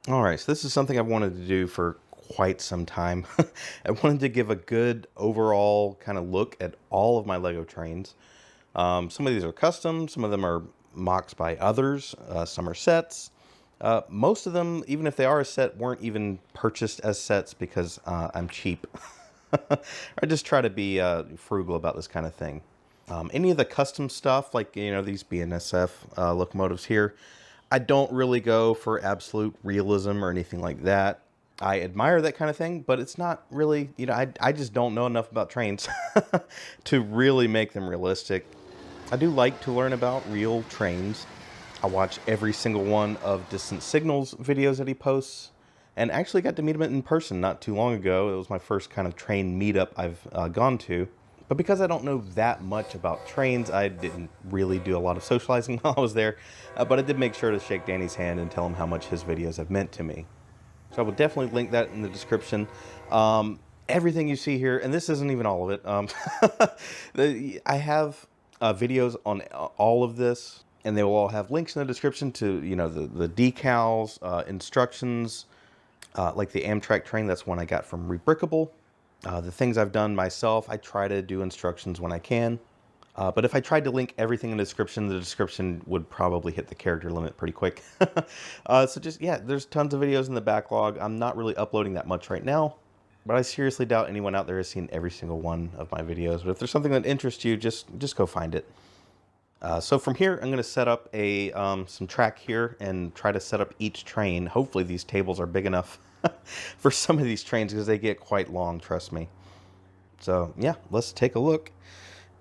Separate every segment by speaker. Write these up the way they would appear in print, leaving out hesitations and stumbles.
Speaker 1: All right, so this is something I've wanted to do for quite some time. I wanted to give a good overall kind of look at all of my Lego trains. Some of these are custom, some of them are mocks by others, some are sets. Most of them, even if they are a set, weren't even purchased as sets because I'm cheap. I just try to be frugal about this kind of thing. Any of the custom stuff, like, these BNSF locomotives here, I don't really go for absolute realism or anything like that. I admire that kind of thing, but it's not really, I just don't know enough about trains to really make them realistic. I do like to learn about real trains. I watch every single one of Distant Signals videos that he posts, and actually got to meet him in person not too long ago. It was my first kind of train meetup I've gone to. But because I don't know that much about trains, I didn't really do a lot of socializing while I was there. But I did make sure to shake Danny's hand and tell him how much his videos have meant to me. So I will definitely link that in the description. Everything you see here, and this isn't even all of it. I have videos on all of this, and they will all have links in the description to the decals, instructions, like the Amtrak train. That's one I got from Rebrickable. The things I've done myself, I try to do instructions when I can. But if I tried to link everything in the description would probably hit the character limit pretty quick. So just, yeah, there's tons of videos in the backlog. I'm not really uploading that much right now, but I seriously doubt anyone out there has seen every single one of my videos. But if there's something that interests you, just go find it. So from here, I'm going to set up some track here and try to set up each train. Hopefully these tables are big enough for some of these trains because they get quite long, trust me. So yeah, let's take a look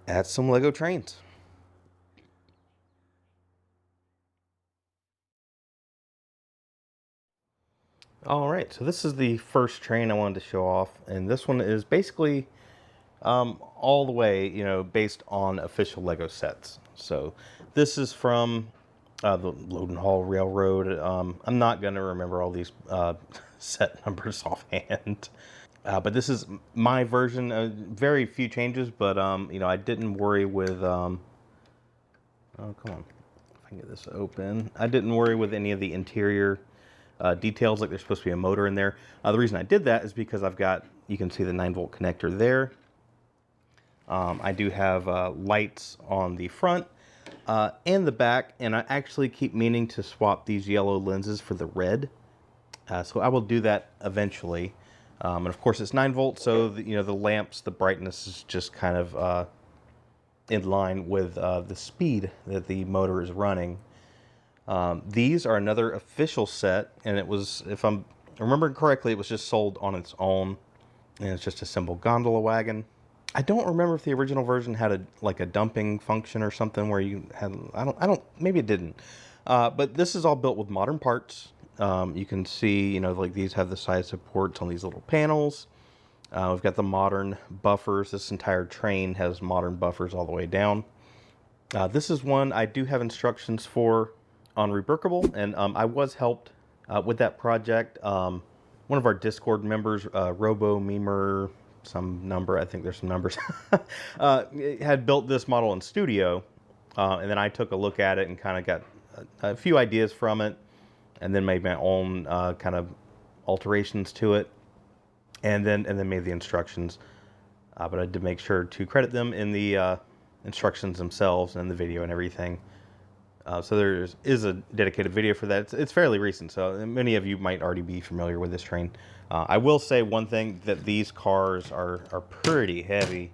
Speaker 1: at some Lego trains. All right, so this is the first train I wanted to show off, and this one is basically all the way, based on official Lego sets. So this is from the Loaden Hall Railroad. I'm not going to remember all these set numbers offhand. But this is my version. Very few changes, but I didn't worry with. Oh, come on! If I can get this open, I didn't worry with any of the interior details. Like there's supposed to be a motor in there. The reason I did that is because you can see the 9-volt connector there. I do have lights on the front and the back, and I actually keep meaning to swap these yellow lenses for the red. So I will do that eventually. And of course it's 9 volts, so the lamps, the brightness is just kind of in line with the speed that the motor is running. These are another official set, and it was, if I'm remembering correctly, it was just sold on its own, and it's just a simple gondola wagon. I don't remember if the original version had a dumping function or something where you had, maybe it didn't. But this is all built with modern parts. You can see, like these have the side supports on these little panels. We've got the modern buffers. This entire train has modern buffers all the way down. This is one I do have instructions for on Rebrickable, and I was helped with that project. One of our Discord members, Robo Memer, some number, I think there's some numbers, had built this model in Studio, and then I took a look at it and kind of got a few ideas from it, and then made my own kind of alterations to it, and then made the instructions. But I did make sure to credit them in the instructions themselves and the video and everything. So there is a dedicated video for that. It's fairly recent, so many of you might already be familiar with this train. I will say one thing, that these cars are pretty heavy,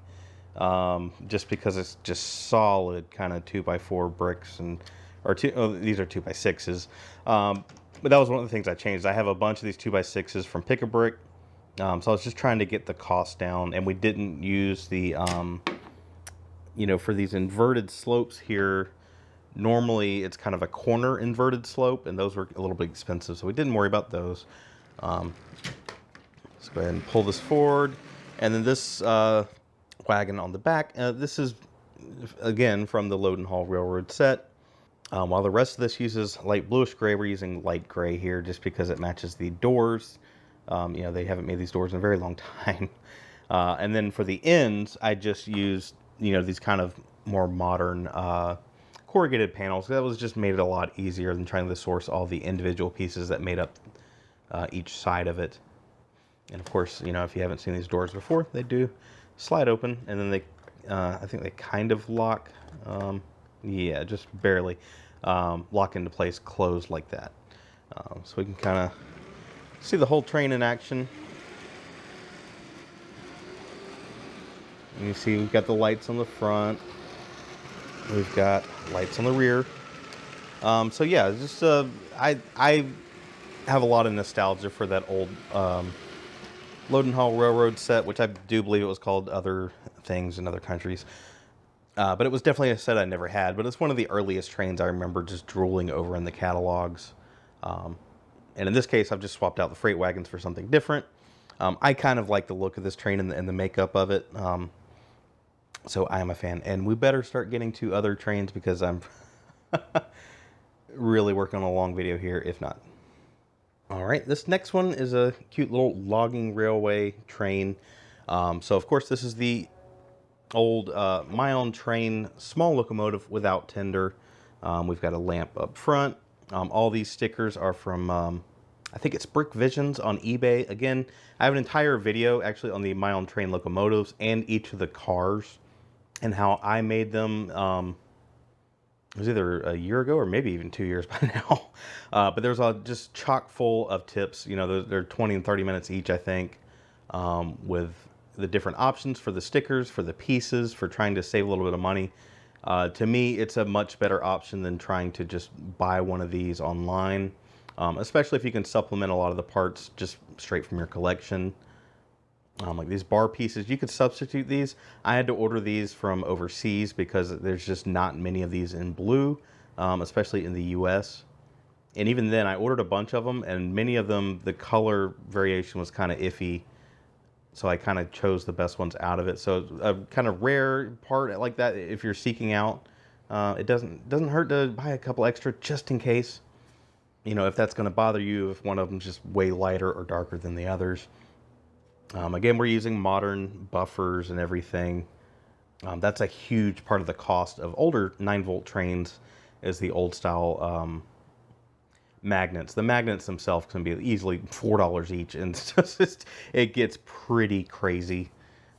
Speaker 1: just because it's just solid kind of 2x4 bricks, these are 2x6s. But that was one of the things I changed. I have a bunch of these 2x6s from Pick-a-Brick, so I was just trying to get the cost down, and we didn't use the, for these inverted slopes here. Normally it's kind of a corner inverted slope, and those were a little bit expensive, so we didn't worry about those. Let's go ahead and pull this forward, and then this wagon on the back. This is again from the Loaden Hall Railroad set. While the rest of this uses light bluish gray, we're using light gray here just because it matches the doors. They haven't made these doors in a very long time. And then for the ends, I just used these kind of more modern corrugated panels. That was just made it a lot easier than trying to source all the individual pieces that made up each side of it. And of course, you know, if you haven't seen these doors before, they do slide open, and then they, I think they kind of lock, yeah, just barely lock into place, closed like that. So we can kind of see the whole train in action. And you see we've got the lights on the front. We've got lights on the rear. So yeah, just I have a lot of nostalgia for that old Loaden Hall Railroad set, which I do believe it was called other things in other countries. But it was definitely a set I never had. But it's one of the earliest trains I remember just drooling over in the catalogs. And in this case, I've just swapped out the freight wagons for something different. I kind of like the look of this train and the makeup of it. So I am a fan. And we better start getting to other trains because I'm really working on a long video here, if not. All right, this next one is a cute little logging railway train. So of course this is the old My Own Train small locomotive without tender. We've got a lamp up front. All these stickers are from, I think it's Brick Visions on eBay. Again, I have an entire video actually on the My Own Train locomotives and each of the cars and how I made them. It was either a year ago or maybe even 2 years by now. But there's just chock full of tips. You know, they're 20 and 30 minutes each, I think, with the different options for the stickers, for the pieces, for trying to save a little bit of money. To me, it's a much better option than trying to just buy one of these online, especially if you can supplement a lot of the parts just straight from your collection. Like these bar pieces, you could substitute these. I had to order these from overseas because there's just not many of these in blue, especially in the US. And even then, I ordered a bunch of them, and many of them, the color variation was kind of iffy. So I kind of chose the best ones out of it. So a kind of rare part like that, if you're seeking out, it doesn't hurt to buy a couple extra just in case. You know, if that's going to bother you, if one of them's just way lighter or darker than the others. Again, we're using modern buffers and everything. That's a huge part of the cost of older 9-volt trains is the old style magnets. The magnets themselves can be easily $4 each, and it gets pretty crazy.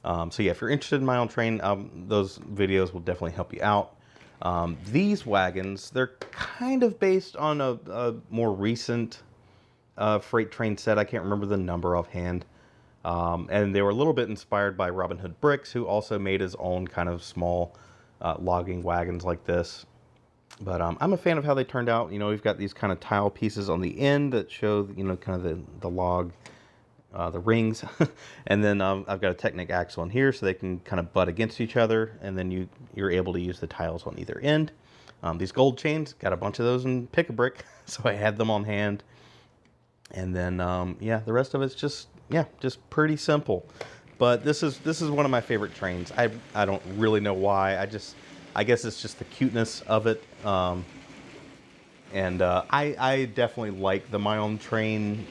Speaker 1: So yeah, if you're interested in My Own Train, those videos will definitely help you out. These wagons, they're kind of based on a more recent freight train set. I can't remember the number offhand. And they were a little bit inspired by Robin Hood Bricks, who also made his own kind of small logging wagons like this. But I'm a fan of how they turned out. You know, we've got these kind of tile pieces on the end that show, you know, kind of the log, the rings. And then I've got a Technic axle in here so they can kind of butt against each other. And then you're able to use the tiles on either end. These gold chains, got a bunch of those in Pick-a-Brick, so I had them on hand. And then, yeah, the rest of it's just pretty simple. But this is one of my favorite trains. I don't really know why. I guess it's just the cuteness of it. And I definitely like the My Own Train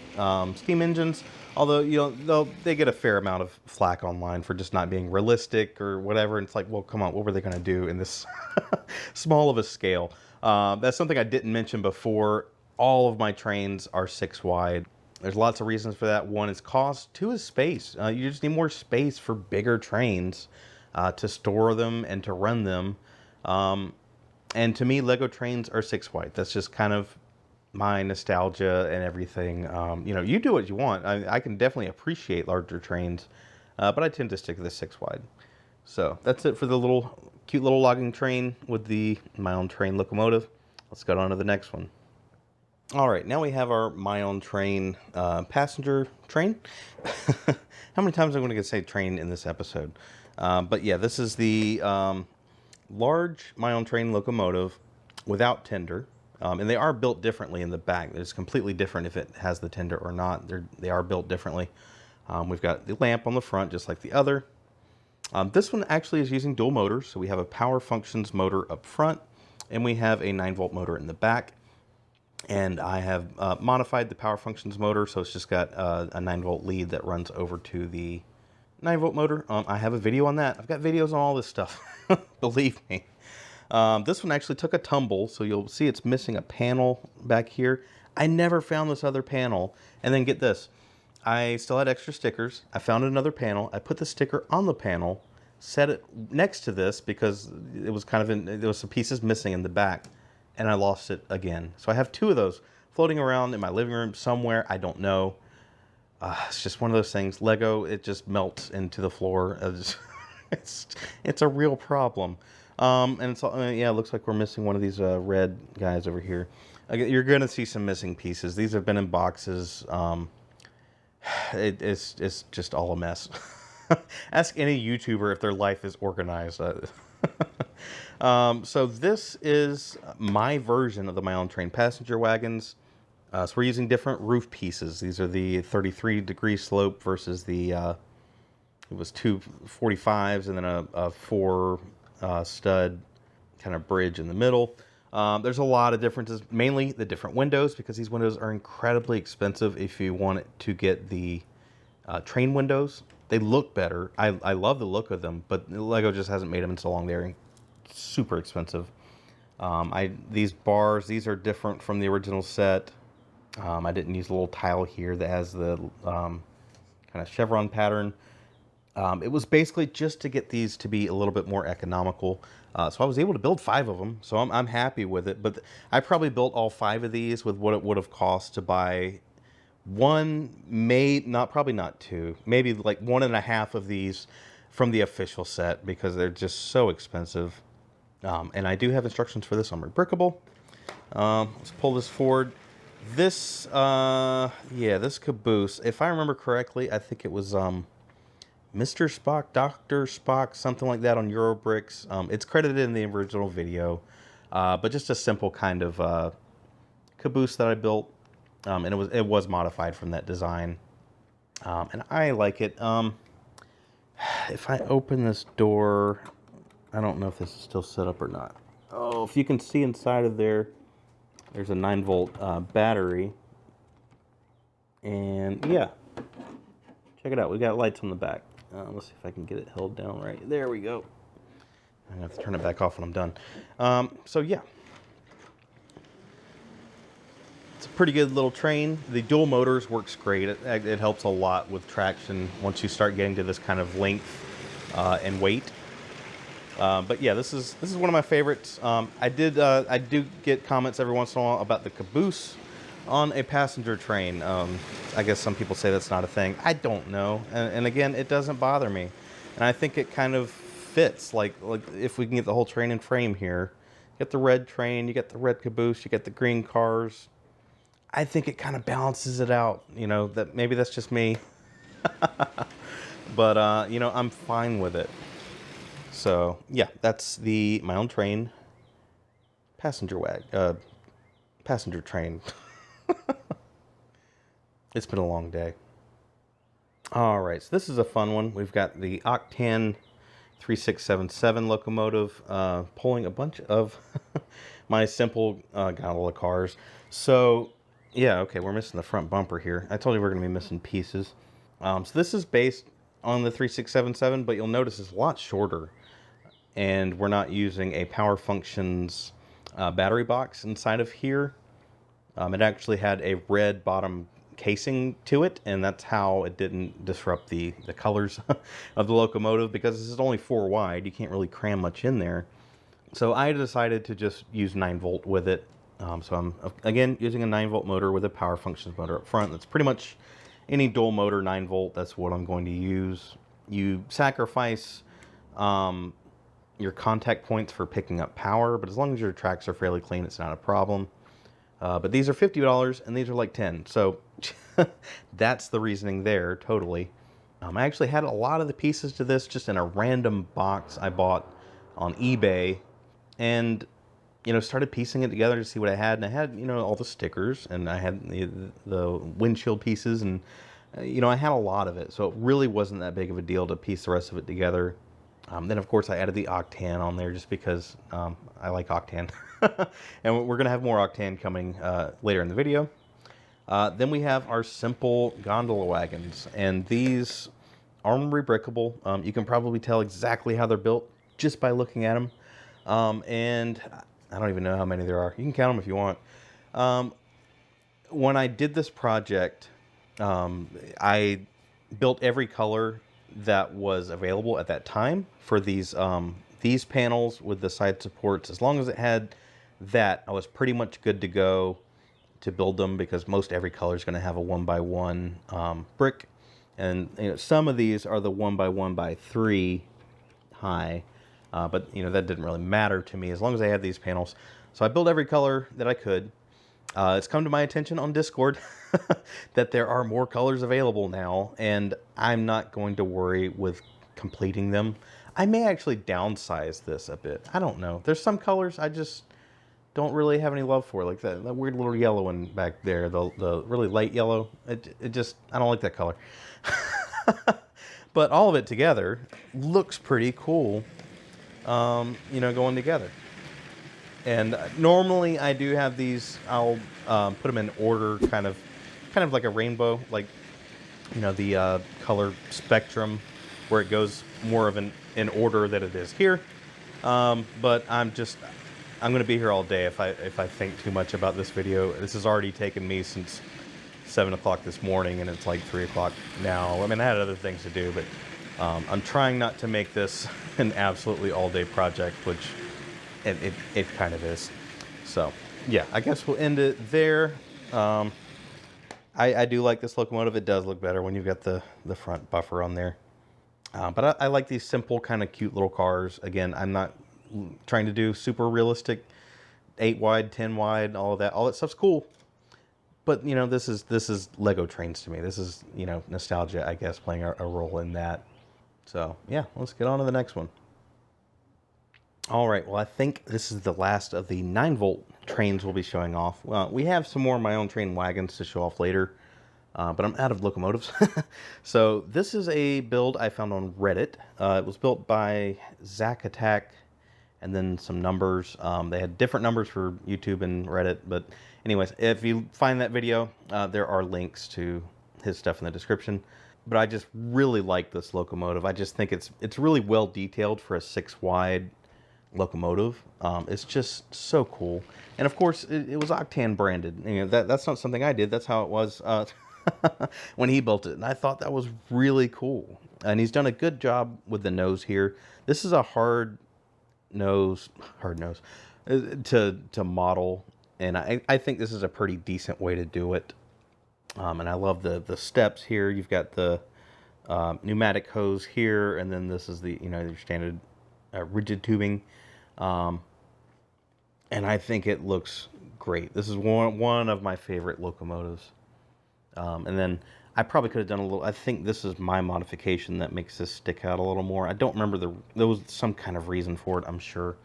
Speaker 1: steam engines. Although, you know, they get a fair amount of flack online for just not being realistic or whatever. And it's like, well, come on, what were they going to do in this small of a scale? That's something I didn't mention before. All of my trains are 6 wide. There's lots of reasons for that. One is cost. 2 is space. You just need more space for bigger trains to store them and to run them. And to me, Lego trains are 6 wide. That's just kind of my nostalgia and everything. You know, you do what you want. I can definitely appreciate larger trains, but I tend to stick to the 6 wide. So that's it for the cute little logging train with the My Own Train locomotive. Let's go on to the next one. All right, now we have our My Own Train passenger train. How many times am I going to say train in this episode? But yeah, this is the large My Own Train locomotive without tender. And they are built differently in the back. It's completely different if it has the tender or not. They are built differently. We've got the lamp on the front, just like the other. This one actually is using dual motors. So we have a power functions motor up front, and we have a 9-volt motor in the back. And I have modified the power functions motor, so it's just got a 9-volt lead that runs over to the 9-volt motor. I have a video on that. I've got videos on all this stuff, believe me. This one actually took a tumble, so you'll see it's missing a panel back here. I never found this other panel. And then get this. I still had extra stickers. I found another panel. I put the sticker on the panel, set it next to this because it was kind of there was some pieces missing in the back, and I lost it again. So I have 2 of those floating around in my living room somewhere. I don't know. It's just one of those things. Lego, it just melts into the floor. It's a real problem. And it's yeah, it looks like we're missing one of these red guys over here. You're gonna see some missing pieces. These have been in boxes. It's just all a mess. Ask any YouTuber if their life is organized. So this is my version of the My Own Train passenger wagons. So we're using different roof pieces. These are the 33-degree slope versus the, it was 2 45s and then a 4 stud kind of bridge in the middle. There's a lot of differences, mainly the different windows, because these windows are incredibly expensive if you want to get the train windows. They look better. I love the look of them, but Lego just hasn't made them in so long. They're super expensive. These bars, these are different from the original set. I didn't use a little tile here that has the kind of chevron pattern. It was basically just to get these to be a little bit more economical. So I was able to build 5 of them, so I'm happy with it. But I probably built all 5 of these with what it would have cost to buy one, probably not 2, maybe like 1.5 of these from the official set because they're just so expensive. And I do have instructions for this on Rebrickable. Let's pull this forward. This, yeah, this caboose, if I remember correctly, I think it was Mr. Spock, Dr. Spock, something like that on Eurobricks. It's credited in the original video, but just a simple kind of caboose that I built, and it was modified from that design, and I like it. If I open this door, I don't know if this is still set up or not. Oh, if you can see inside of there, there's a 9-volt battery. And yeah, check it out. We got lights on the back. Let's see if I can get it held down right. There we go. I'm going to have to turn it back off when I'm done. So yeah. It's a pretty good little train. The dual motors works great. It helps a lot with traction once you start getting to this kind of length and weight. But yeah, this is one of my favorites. I do get comments every once in a while about the caboose on a passenger train. I guess some people say that's not a thing. I don't know, and again, it doesn't bother me, and I think it kind of fits. Like if we can get the whole train and frame here, you get the red train, you get the red caboose, you get the green cars. I think it kind of balances it out. You know, that maybe that's just me, but you know, I'm fine with it. So yeah, that's My Own Train passenger train. It's been a long day. All right, so this is a fun one. We've got the Octan 3677 locomotive pulling a bunch of my simple gondola cars. So yeah, okay, we're missing the front bumper here. I told you we're going to be missing pieces. So this is based on the 3677, but you'll notice it's a lot shorter. And we're not using a Power Functions battery box inside of here. It actually had a red bottom casing to it, and that's how it didn't disrupt the colors of the locomotive, because this is only 4 wide. You can't really cram much in there. So I decided to just use 9-volt with it. So I'm, again, using a 9-volt motor with a Power Functions motor up front. That's pretty much any dual motor 9-volt. That's what I'm going to use. You sacrifice your contact points for picking up power, but as long as your tracks are fairly clean, it's not a problem. But these are $50 and these are like $10. So that's the reasoning there, totally. I actually had a lot of the pieces to this just in a random box I bought on eBay, and you know, started piecing it together to see what I had. And I had, you know, all the stickers, and I had the windshield pieces, and you know, I had a lot of it. So it really wasn't that big of a deal to piece the rest of it together. Then, of course, I added the Octan on there just because I like Octan. And we're going to have more Octan coming later in the video. Then we have our simple gondola wagons. And these are rebrickable. You can probably tell exactly how they're built just by looking at them. And I don't even know how many there are. You can count them if you want. when I did this project, I built every color that was available at that time for these panels with the side supports. As long as it had that, I was pretty much good to go to build them, because most every color is going to have a 1x1 brick, and some of these are the 1x1x3 high, but that didn't really matter to me as long as I had these panels. So I built every color that I could. It's come to my attention on Discord that there are more colors available now, and I'm not going to worry with completing them. I may actually downsize this a bit. I don't know. There's some colors I just don't really have any love for, like that weird little yellow one back there, the really light yellow. It just, I don't like that color. But all of it together looks pretty cool, going together. And normally I do have these, I'll put them in order, kind of like a rainbow, like, the color spectrum, where it goes more of in order than it is here. But I'm going to be here all day if I think too much about this video. This has already taken me since 7 o'clock this morning, and it's like 3 o'clock now. I mean, I had other things to do, but I'm trying not to make this an absolutely all-day project, which it kind of is. So, yeah, I guess we'll end it there. I do like this locomotive. It does look better when you've got the front buffer on there. But I like these simple, kind of cute little cars. Again, I'm not trying to do super realistic 8 wide, 10 wide, all that stuff's cool. But this is Lego trains to me. This is nostalgia, I guess, playing a role in that. So yeah, let's get on to the next one. All right, well, I think this is the last of the 9-volt trains we'll be showing off. Well, we have some more of my own train wagons to show off later, but I'm out of locomotives. So this is a build I found on Reddit. It was built by Zack Attack, and then some numbers. They had different numbers for YouTube and Reddit, but anyways, if you find that video, there are links to his stuff in the description. But I just really like this locomotive. I just think it's really well detailed for a 6-wide locomotive. It's just so cool. And of course, it was Octan branded. That's not something I did. That's how it was when he built it. And I thought that was really cool. And he's done a good job with the nose here. This is a hard nose to model, and I think this is a pretty decent way to do it. And I love the steps here. You've got the pneumatic hose here, and then this is the your standard rigid tubing, and I think it looks great. This is one of my favorite locomotives. And then I probably could have done a little. I think this is my modification that makes this stick out a little more. I don't remember there was some kind of reason for it, I'm sure.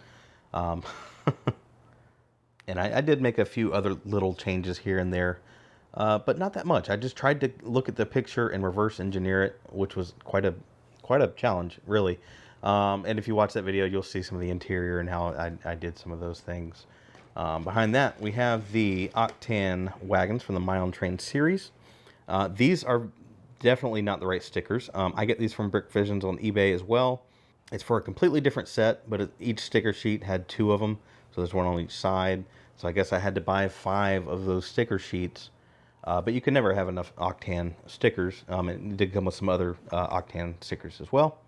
Speaker 1: And I did make a few other little changes here and there, but not that much. I just tried to look at the picture and reverse engineer it, which was quite a challenge, really. And if you watch that video, you'll see some of the interior and how I did some of those things. Behind that, we have the Octan wagons from the My Own Train series. These are definitely not the right stickers. I get these from Brick Visions on eBay as well. It's for a completely different set, but each sticker sheet had 2 of them, so there's one on each side. So I guess I had to buy 5 of those sticker sheets, but you can never have enough Octan stickers. It did come with some other Octan stickers as well.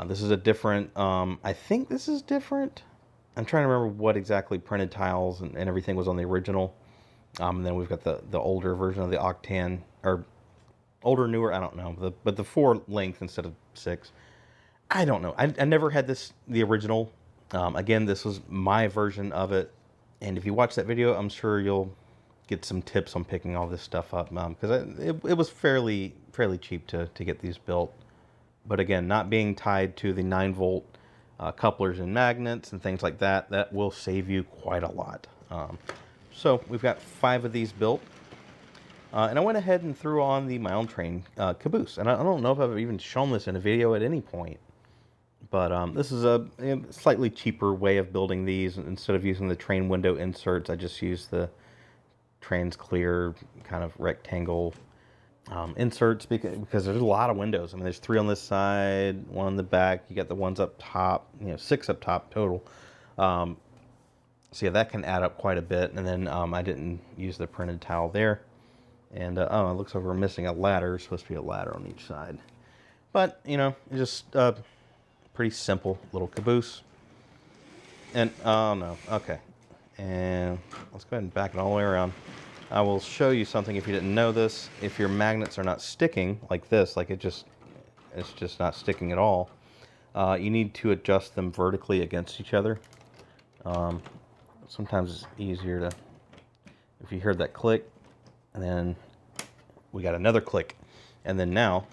Speaker 1: This is a different, I think this is different. I'm trying to remember what exactly printed tiles and everything was on the original. And then we've got the older version of the Octan, or older, newer, I don't know. But the 4 length instead of 6. I don't know. I never had the original. Again, this was my version of it. And if you watch that video, I'm sure you'll get some tips on picking all this stuff up. Because it was fairly cheap to get these built. But again, not being tied to the 9-volt couplers and magnets and things like that, that will save you quite a lot. So we've got 5 of these built. And I went ahead and threw on the My Own Train caboose. And I don't know if I've even shown this in a video at any point. But this is a slightly cheaper way of building these. Instead of using the train window inserts, I just use the Trans Clear kind of rectangle inserts because there's a lot of windows. I mean, there's 3 on this side, 1 on the back. You got the ones up top, 6 up top total. So yeah, that can add up quite a bit. And then I didn't use the printed towel there. And oh, it looks like we're missing a ladder. There's supposed to be a ladder on each side. But, you know, just pretty simple little caboose. And, oh no, okay. And let's go ahead and back it all the way around. I will show you something if you didn't know this. If your magnets are not sticking like this, like it's just not sticking at all, you need to adjust them vertically against each other. Sometimes it's easier to, if you heard that click, and then we got another click, and then now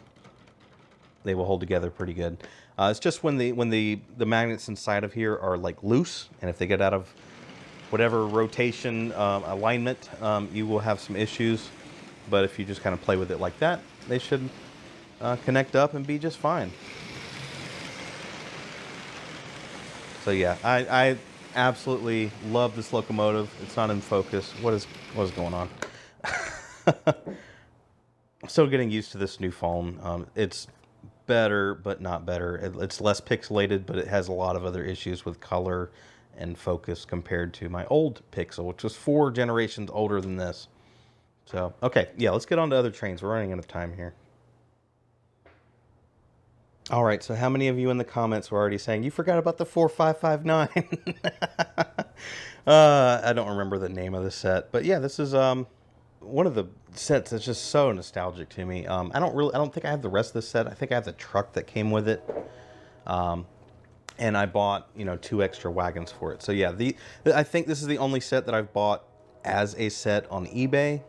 Speaker 1: they will hold together pretty good. It's just when the magnets inside of here are like loose, and if they get out of whatever rotation alignment, you will have some issues. But if you just kind of play with it like that, they should connect up and be just fine. So yeah, I absolutely love this locomotive. It's not in focus. What is going on? I'm still getting used to this new phone. It's better, but not better. It's less pixelated, but it has a lot of other issues with color and focus compared to my old Pixel, which was 4 generations older than this. So, okay, yeah, let's get on to other trains. We're running out of time here. All right, so how many of you in the comments were already saying, you forgot about the 4559? I don't remember the name of the set, but yeah, this is one of the sets that's just so nostalgic to me. I don't think I have the rest of the set. I think I have the truck that came with it. And I bought, 2 extra wagons for it. So yeah, I think this is the only set that I've bought as a set on eBay.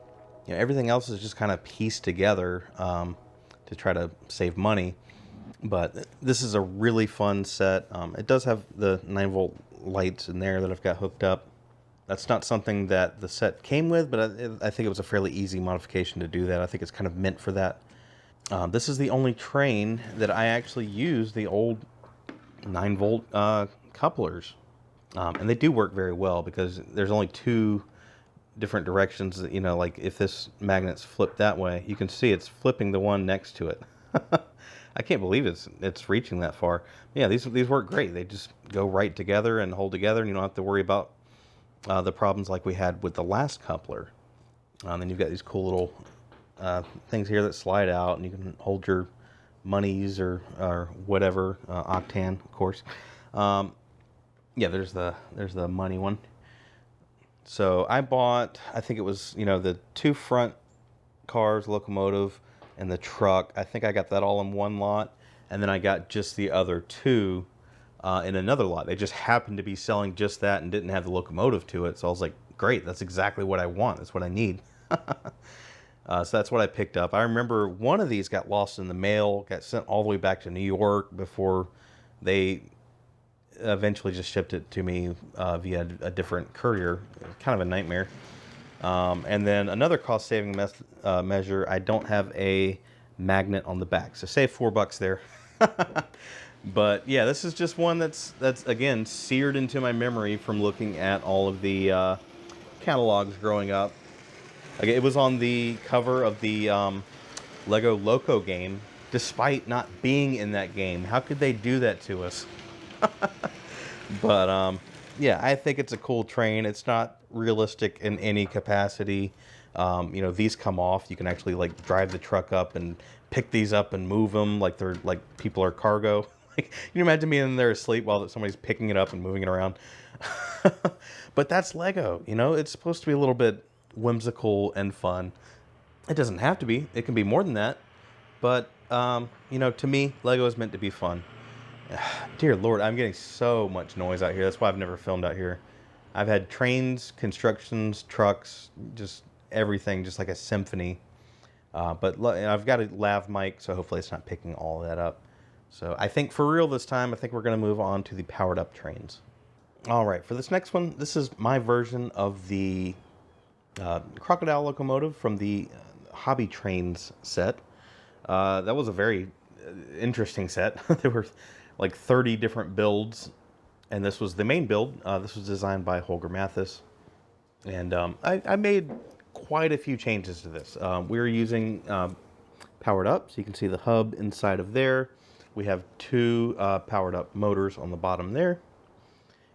Speaker 1: Everything else is just kind of pieced together to try to save money. But this is a really fun set. It does have the 9-volt lights in there that I've got hooked up. That's not something that the set came with, but I think it was a fairly easy modification to do that. I think it's kind of meant for that. This is the only train that I actually use the old 9-volt couplers. And they do work very well because there's only 2 different directions that, like if this magnet's flipped that way, you can see it's flipping the one next to it. I can't believe it's reaching that far. Yeah, these work great. They just go right together and hold together, and you don't have to worry about the problems like we had with the last coupler. Then you've got these cool little things here that slide out, and you can hold your monies or whatever, Octan, of course. Yeah, there's the money one. So I bought, I think it was, the 2 front cars, locomotive, and the truck. I think I got that all in one lot, and then I got just the other 2 in another lot. They just happened to be selling just that and didn't have the locomotive to it. So I was like, great, that's exactly what I want. That's what I need. So that's what I picked up. I remember one of these got lost in the mail, got sent all the way back to New York before they eventually just shipped it to me via a different courier. Kind of a nightmare. And then another cost-saving measure, I don't have a magnet on the back. So save $4 there. But yeah, this is just one that's again seared into my memory from looking at all of the catalogs growing up. Okay, it was on the cover of the Lego Loco game, despite not being in that game. How could they do that to us? But yeah, I think it's a cool train. It's not realistic in any capacity. These come off. You can actually like drive the truck up and pick these up and move them like they're like people are cargo. Like, you imagine me in there asleep while somebody's picking it up and moving it around. But that's Lego. It's supposed to be a little bit whimsical and fun. It doesn't have to be. It can be more than that. But to me, Lego is meant to be fun. Dear Lord, I'm getting so much noise out here. That's why I've never filmed out here. I've had trains, constructions, trucks, just everything, just like a symphony. But I've got a lav mic, so hopefully it's not picking all that up. So I think for real this time, I think we're going to move on to the powered up trains. All right, for this next one, this is my version of the Crocodile locomotive from the Hobby Trains set. That was a very interesting set. There were like 30 different builds, and this was the main build. This was designed by Holger Mathis, and I made quite a few changes to this. We were using powered up, so you can see the hub inside of there. We have 2 powered up motors on the bottom there,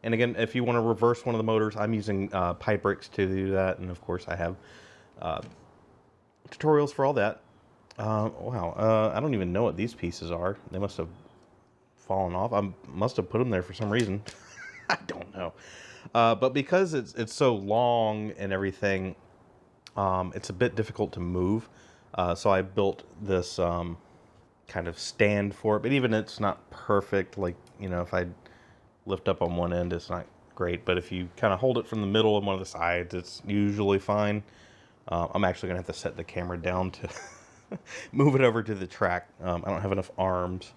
Speaker 1: And again, if you want to reverse one of the motors, I'm using pipe bricks to do that. And of course I have tutorials for all that. Wow, I don't even know what these pieces are. They must have fallen off. I must have put them there for some reason. I don't know. But because it's so long and everything, it's a bit difficult to move. So I built this kind of stand for it. But even it's not perfect. Like, you know, if I lift up on one end, it's not great. But if you kind of hold it from the middle and one of the sides, it's usually fine. I'm actually going to have to set the camera down to move it over to the track. I don't have enough arms.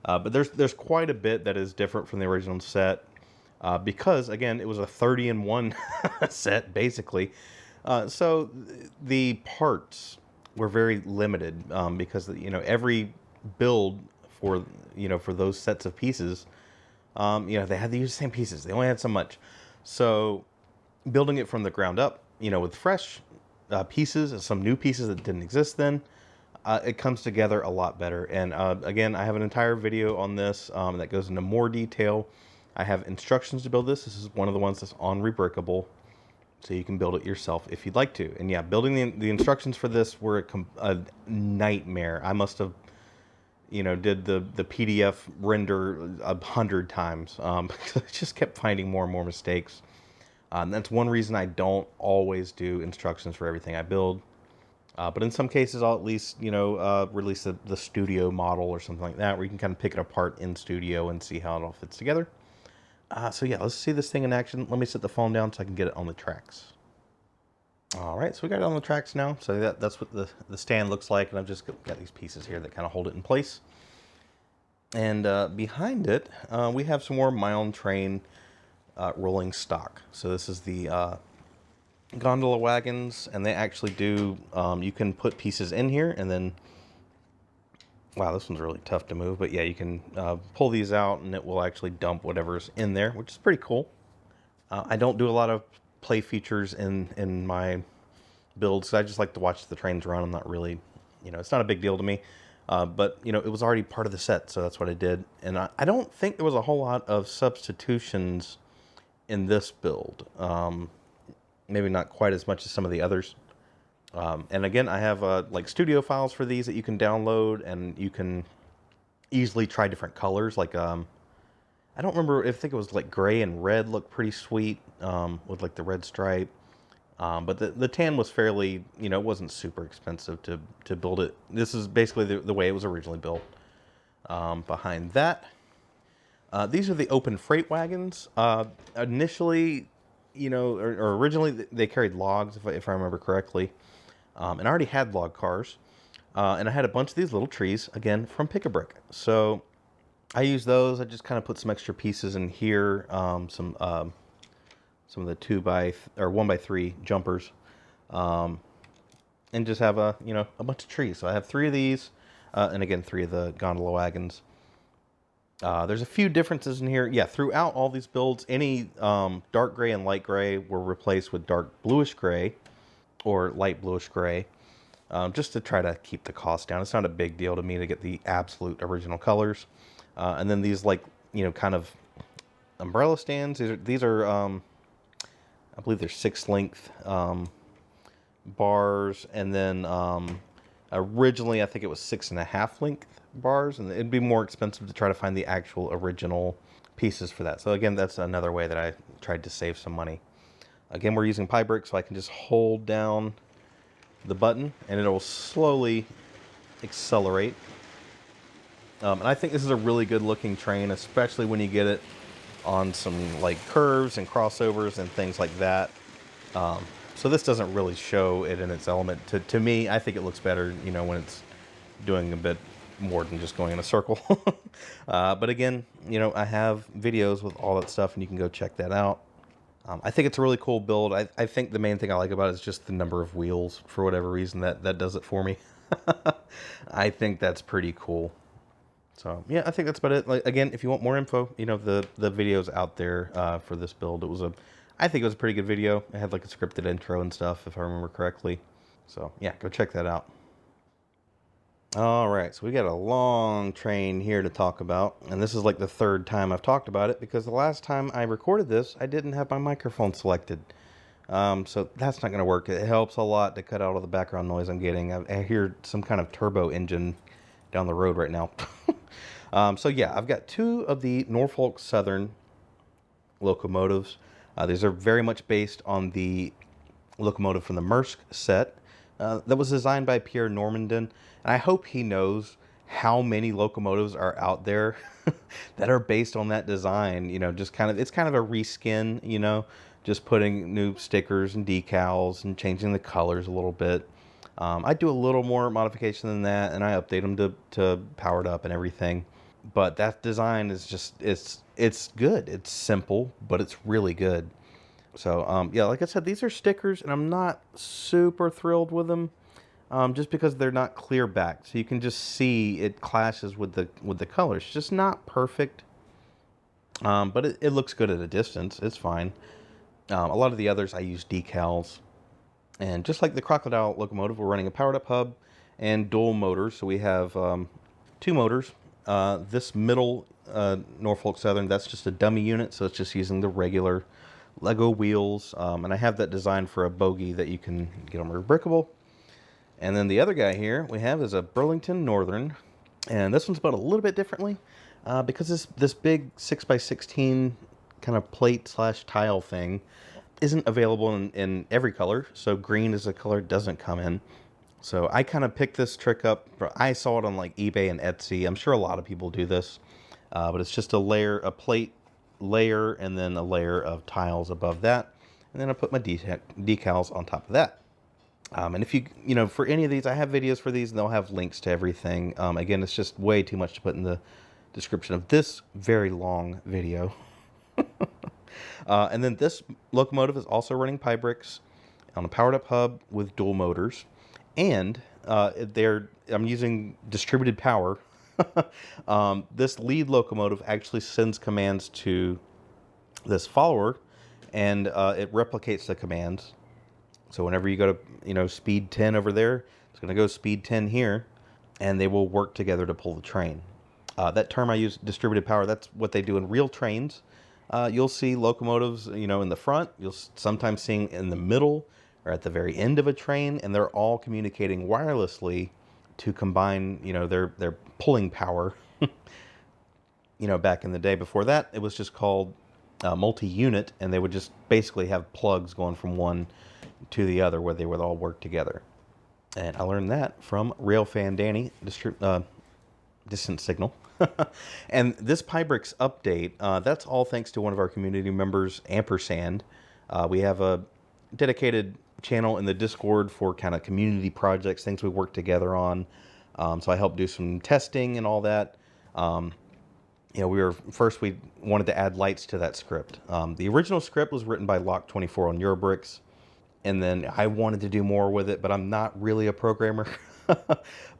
Speaker 1: But there's quite a bit that is different from the original set. Because, again, it was a 30-in-1 set, basically. So the parts were very limited because, you know, every build for, you know, for those sets of pieces, you know, they had to use the same pieces. They only had so much. So building it from the ground up, you know, with fresh pieces and some new pieces that didn't exist then, it comes together a lot better. And again, I have an entire video on this that goes into more detail. I have instructions to build this. This is one of the ones that's on Rebreakable, so you can build it yourself if you'd like to. And yeah, building the instructions for this were a nightmare. I must have, you know, did the PDF render 100 times because I just kept finding more and more mistakes. And that's one reason I don't always do instructions for everything I build. But in some cases, I'll at least, you know, release the studio model or something like that, where you can kind of pick it apart in studio and see how it all fits together. So yeah, let's see this thing in action. Let me set the phone down so I can get it on the tracks. All right, so we got it on the tracks now. So that's what the stand looks like. And I've just got these pieces here that kind of hold it in place. And behind it, we have some more my own train rolling stock. So this is the gondola wagons, and they actually do, you can put pieces in here and then, wow, this one's really tough to move, but yeah, you can pull these out and it will actually dump whatever's in there, which is pretty cool. I don't do a lot of play features in my builds, so I just like to watch the trains run. I'm not really, you know, it's not a big deal to me. But, you know, it was already part of the set, so that's what I did. And I don't think there was a whole lot of substitutions in this build. Maybe not quite as much as some of the others. And again, I have like studio files for these that you can download, and you can easily try different colors. Like, I don't remember, I think it was like gray and red looked pretty sweet with like the red stripe. But the tan was fairly, you know, it wasn't super expensive to build it. This is basically the way it was originally built. Behind that, these are the open freight wagons. Initially, you know, or originally they carried logs, if I remember correctly. And I already had log cars. And I had a bunch of these little trees, again, from Pick-a-Brick. So I used those. I just kind of put some extra pieces in here. Some of the 1x3 jumpers. And just have a bunch of trees. So I have 3 of these. And again, 3 of the gondola wagons. There's a few differences in here. Yeah, throughout all these builds, any dark gray and light gray were replaced with dark bluish gray or light bluish gray, just to try to keep the cost down. It's not a big deal to me to get the absolute original colors. And then these, like, you know, kind of umbrella stands. These are I believe they're 6 length bars, and then originally I think it was 6.5 length bars, and it'd be more expensive to try to find the actual original pieces for that. So again, that's another way that I tried to save some money. Again, we're using pie brick, so I can just hold down the button and it'll slowly accelerate. And I think this is a really good looking train, especially when you get it on some like curves and crossovers and things like that. So this doesn't really show it in its element. To me, I think it looks better, you know, when it's doing a bit more than just going in a circle. But again, you know, I have videos with all that stuff, and you can go check that out. I think it's a really cool build. I think the main thing I like about it is just the number of wheels. For whatever reason, that does it for me. I think that's pretty cool. So yeah, I think that's about it. Like, again, if you want more info, you know, the video's out there for this build. I think it was a pretty good video. It had like a scripted intro and stuff, if I remember correctly. So yeah, go check that out. All right, so we got a long train here to talk about, and this is like the third time I've talked about it because the last time I recorded this, I didn't have my microphone selected. So that's not going to work. It helps a lot to cut out all the background noise I'm getting. I hear some kind of turbo engine down the road right now. So yeah, I've got two of the Norfolk Southern locomotives. These are very much based on the locomotive from the Maersk set that was designed by Pierre Normandin. And I hope he knows how many locomotives are out there that are based on that design. You know, just kind of, it's kind of a reskin, you know, just putting new stickers and decals and changing the colors a little bit. I do a little more modification than that, and I update them to powered up and everything. But that design is just, it's good. It's simple, but it's really good. So, yeah, like I said, these are stickers, and I'm not super thrilled with them, just because they're not clear back. So you can just see it clashes with the colors. It's just not perfect, but it looks good at a distance. It's fine. A lot of the others, I use decals. And just like the Crocodile locomotive, we're running a powered up hub and dual motors. So we have two motors. This middle Norfolk Southern, that's just a dummy unit, so it's just using the regular Lego wheels. And I have that designed for a bogie that you can get on rebrickable. And then the other guy here we have is a Burlington Northern. And this one's built a little bit differently because this big 6x16 kind of plate slash tile thing isn't available in every color. So green is a color it doesn't come in. So I kind of picked this trick up. I saw it on like eBay and Etsy. I'm sure a lot of people do this. But it's just a plate layer, and then a layer of tiles above that. And then I put my decals on top of that. And if you know, for any of these, I have videos for these, and they'll have links to everything. Again, it's just way too much to put in the description of this very long video. And then this locomotive is also running Pybricks on a powered up hub with dual motors. And I'm using distributed power. This lead locomotive actually sends commands to this follower, and it replicates the commands. So whenever you go to, you know, speed 10 over there, it's going to go speed 10 here, and they will work together to pull the train. That term I use, distributed power, that's what they do in real trains. You'll see locomotives, you know, in the front. You'll sometimes see in the middle or at the very end of a train, and they're all communicating wirelessly to combine, you know, their pulling power. You know, back in the day before that, it was just called multi-unit, and they would just basically have plugs going from one to the other where they would all work together. And I learned that from Railfan Danny, Distant Signal. And this Pybricks update, that's all thanks to one of our community members, Ampersand. We have a dedicated channel in the Discord for kind of community projects, things we work together on. So I helped do some testing and all that. You know, we wanted to add lights to that script. The original script was written by Lock24 on Eurobricks, and then I wanted to do more with it, but I'm not really a programmer.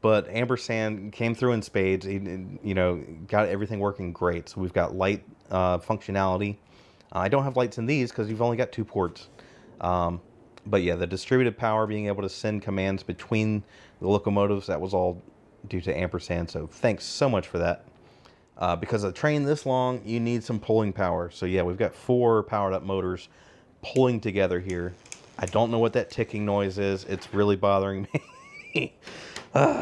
Speaker 1: But Ampersand came through in spades. He, you know, got everything working great. So we've got light functionality. I don't have lights in these because you've only got 2 ports. But yeah, the distributed power, being able to send commands between the locomotives, that was all due to Ampersand. So thanks so much for that. Because a train this long, you need some pulling power. So yeah, we've got 4 powered up motors pulling together here. I don't know what that ticking noise is. It's really bothering me.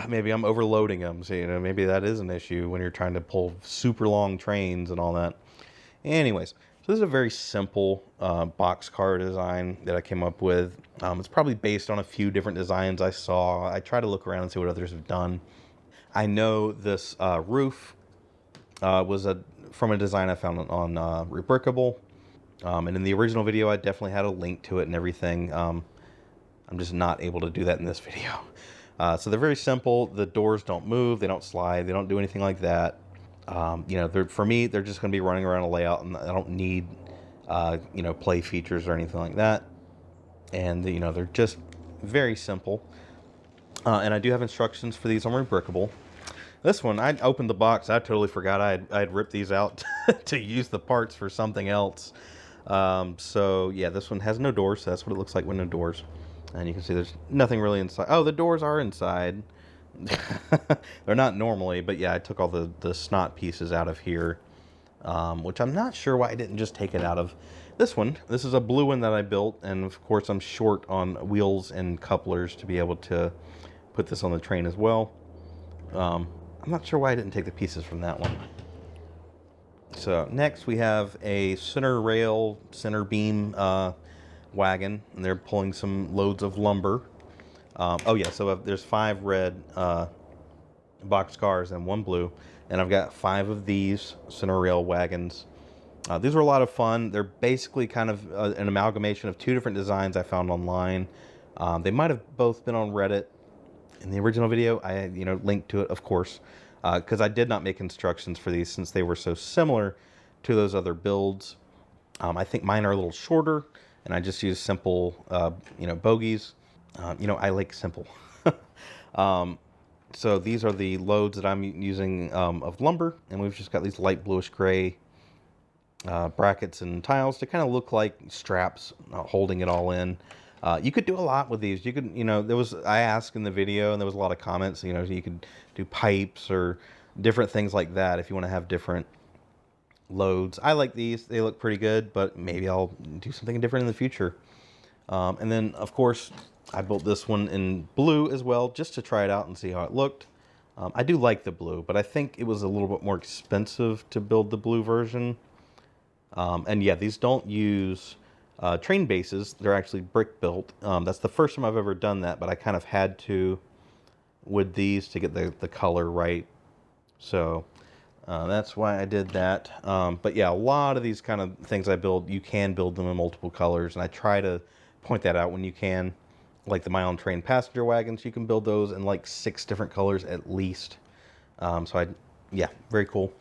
Speaker 1: Maybe I'm overloading them. So, you know, maybe that is an issue when you're trying to pull super long trains and all that. Anyways, so this is a very simple boxcar design that I came up with. It's probably based on a few different designs I saw. I try to look around and see what others have done. I know this roof was from a design I found on Rebrickable. And in the original video, I definitely had a link to it and everything. I'm just not able to do that in this video. So they're very simple. The doors don't move. They don't slide. They don't do anything like that. You know, for me, they're just going to be running around a layout, and I don't need, you know, play features or anything like that. And, you know, they're just very simple. And I do have instructions for these on Rebrickable. This one, I opened the box. I totally forgot I'd ripped these out to use the parts for something else. So yeah, this one has no doors. So that's what it looks like with no doors. And you can see there's nothing really inside. Oh, the doors are inside. They're not normally, but yeah, I took all the snot pieces out of here, which I'm not sure why I didn't just take it out of this one. This is a blue one that I built, and of course I'm short on wheels and couplers to be able to put this on the train as well. I'm not sure why I didn't take the pieces from that one. So next we have a center rail, center beam wagon, and they're pulling some loads of lumber. Oh yeah, so there's 5 red box cars and 1 blue, and I've got 5 of these center rail wagons. These were a lot of fun. They're basically kind of an amalgamation of 2 different designs I found online. They might have both been on Reddit. In the original video, I linked to it, of course, because I did not make instructions for these since they were so similar to those other builds. I think mine are a little shorter, and I just use simple, bogies. I like simple. So these are the loads that I'm using of lumber, and we've just got these light bluish gray brackets and tiles to kind of look like straps holding it all in. You could do a lot with these. You could, I asked in the video, and there was a lot of comments, you could do pipes or different things like that if you want to have different loads. I like these. They look pretty good, but maybe I'll do something different in the future. And then, of course, I built this one in blue as well, just to try it out and see how it looked. I do like the blue, but I think it was a little bit more expensive to build the blue version. And yeah, these don't use train bases. They're actually brick built. That's the first time I've ever done that, but I kind of had to with these to get the color right. So that's why I did that. But yeah, a lot of these kind of things I build, you can build them in multiple colors, and I try to point that out when you can. Like the My Own Train passenger wagons, you can build those in like 6 different colors at least. Yeah, very cool.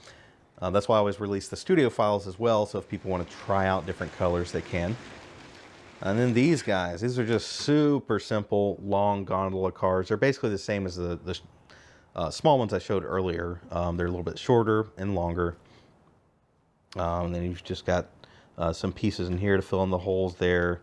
Speaker 1: That's why I always release the studio files as well, so if people want to try out different colors, they can. And then these guys, these are just super simple, long gondola cars. They're basically the same as the small ones I showed earlier. They're a little bit shorter and longer. And then you've just got some pieces in here to fill in the holes there.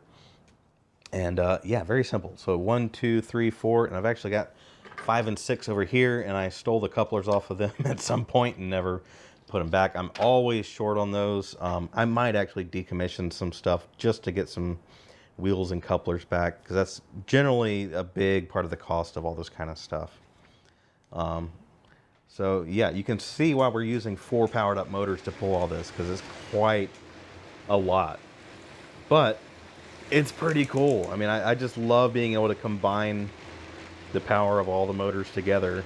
Speaker 1: And yeah, very simple. So 1, 2, 3, 4, and I've actually got 5 and 6 over here, and I stole the couplers off of them at some point and never put them back. I'm always short on those. I might actually decommission some stuff just to get some wheels and couplers back, because that's generally a big part of the cost of all this kind of stuff. So yeah, you can see why we're using 4 powered up motors to pull all this, because it's quite a lot. But it's pretty cool. I mean, I just love being able to combine the power of all the motors together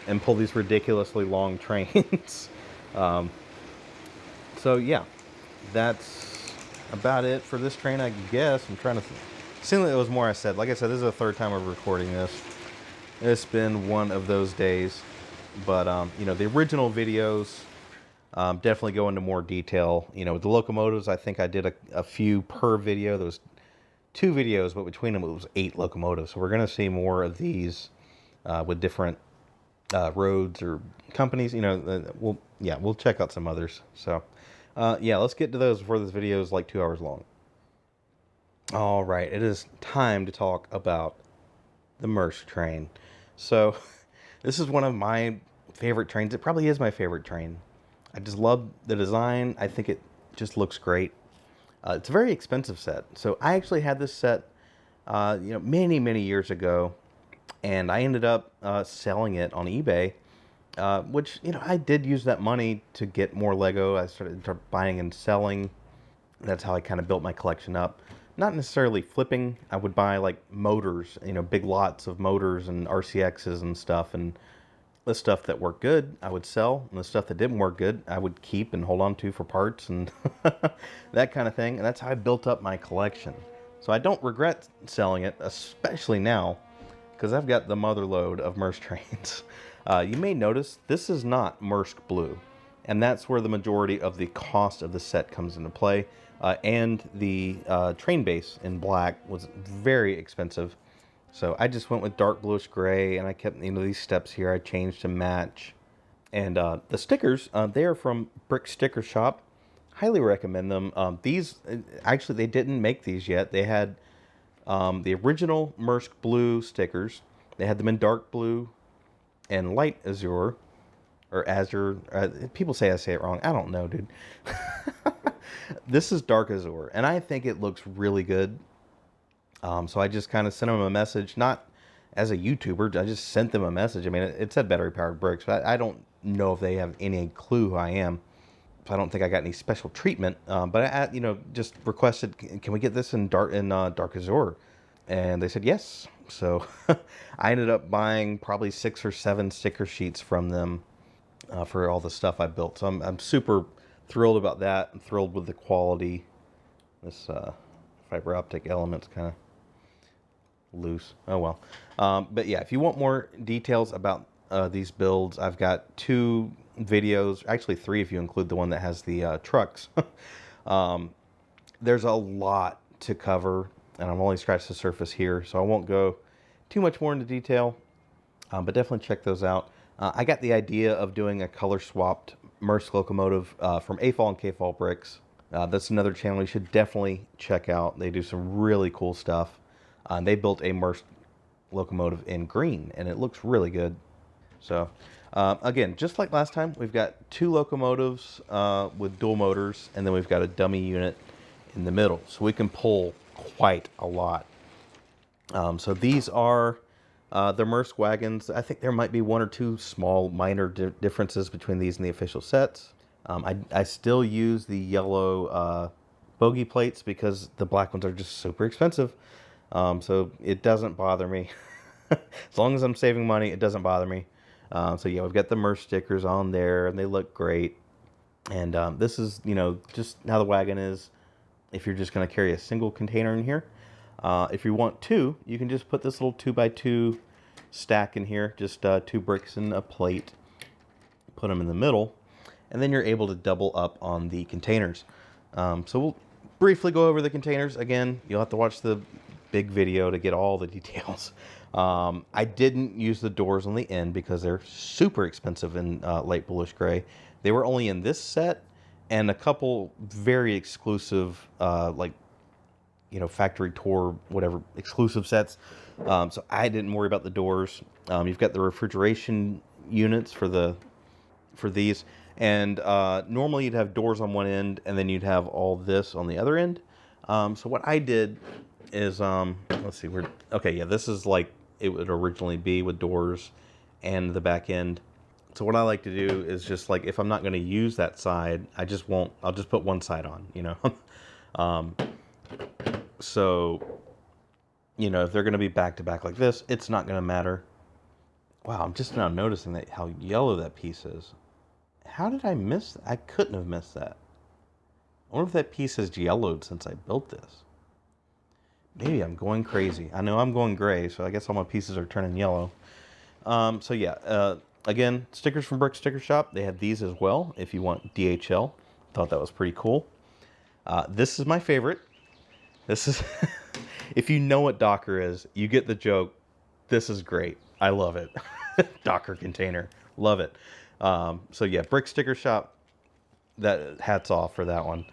Speaker 1: and pull these ridiculously long trains. So yeah, that's about it for this train, I guess. I'm trying to seemed like it was more I said. Like I said, this is the 3rd time I'm recording this. It's been one of those days. But the original videos definitely go into more detail. With the locomotives, I think I did a few per video. There was 2 videos, but between them it was 8 locomotives. So we're going to see more of these with different roads or companies. We'll check out some others. So yeah, let's get to those before this video is like 2 hours long. All right, it is time to talk about the Maersk train. So this is one of my favorite trains. It probably is my favorite train. I just love the design. I think it just looks great. It's a very expensive set. So I actually had this set, many, many years ago, and I ended up selling it on eBay, which, I did use that money to get more Lego. I started buying and selling. That's how I kind of built my collection up. Not necessarily flipping. I would buy like motors, big lots of motors and RCXs and stuff, and the stuff that worked good, I would sell, and the stuff that didn't work good, I would keep and hold on to for parts and that kind of thing. And that's how I built up my collection. So I don't regret selling it, especially now, because I've got the mother lode of Maersk trains. You may notice this is not Maersk blue, and that's where the majority of the cost of the set comes into play. And the train base in black was very expensive. So I just went with dark bluish gray, and I kept, these steps here I changed to match. And the stickers, they are from Brick Sticker Shop. Highly recommend them. These, actually, they didn't make these yet. They had the original Maersk blue stickers, They had them in dark blue and light azure, or azure. People say I say it wrong. I don't know, dude. This is dark azure, and I think it looks really good. So I just kind of sent them a message, not as a YouTuber. I just sent them a message. I mean, it said battery powered bricks, but I don't know if they have any clue who I am. I don't think I got any special treatment. But I, just requested, can we get this in dark azure? And they said yes. So I ended up buying probably 6 or 7 sticker sheets from them for all the stuff I built. So I'm super thrilled about that. I'm thrilled with the quality. This fiber optic element's kind of loose. Oh well. But yeah, if you want more details about these builds, I've got 2 videos, actually 3 if you include the one that has the trucks. There's a lot to cover, and I've only scratched the surface here, so I won't go too much more into detail, but definitely check those out. I got the idea of doing a color swapped Maersk locomotive from AFOL and KFOL bricks. That's another channel you should definitely check out. They do some really cool stuff. They built a Maersk locomotive in green, and it looks really good. So, again, just like last time, we've got 2 locomotives with dual motors, and then we've got a dummy unit in the middle. So we can pull quite a lot. So these are the Maersk wagons. I think there might be 1 or 2 small minor differences between these and the official sets. I still use the yellow bogey plates because the black ones are just super expensive. So it doesn't bother me. As long as I'm saving money, it doesn't bother me. So yeah, we've got the Maersk stickers on there, and they look great. And this is, just how the wagon is if you're just going to carry a single container in here. If you want 2, you can just put this little 2x2 stack in here, just 2 bricks and a plate, put them in the middle, and then you're able to double up on the containers. So we'll briefly go over the containers. Again, you'll have to watch the big video to get all the details. I didn't use the doors on the end because they're super expensive in light bluish gray. They were only in this set and a couple very exclusive, factory tour, whatever, exclusive sets. So I didn't worry about the doors. You've got the refrigeration units for these. And normally you'd have doors on one end and then you'd have all this on the other end. So what I did is, let's see, this is like it would originally be with doors and the back end. So what I like to do is just like, if I'm not going to use that side, I'll just put one side on, So, if they're going to be back to back like this, it's not going to matter. Wow, I'm just now noticing how yellow that piece is. How did I miss that? I couldn't have missed that. I wonder if that piece has yellowed since I built this. Maybe I'm going crazy. I know I'm going gray, so I guess all my pieces are turning yellow. So yeah, again, stickers from Brick Sticker Shop. They have these as well if you want DHL. Thought that was pretty cool. This is my favorite. This is, if you know what Docker is, you get the joke. This is great. I love it. Docker container. Love it. So yeah, Brick Sticker Shop. That hats off for that one.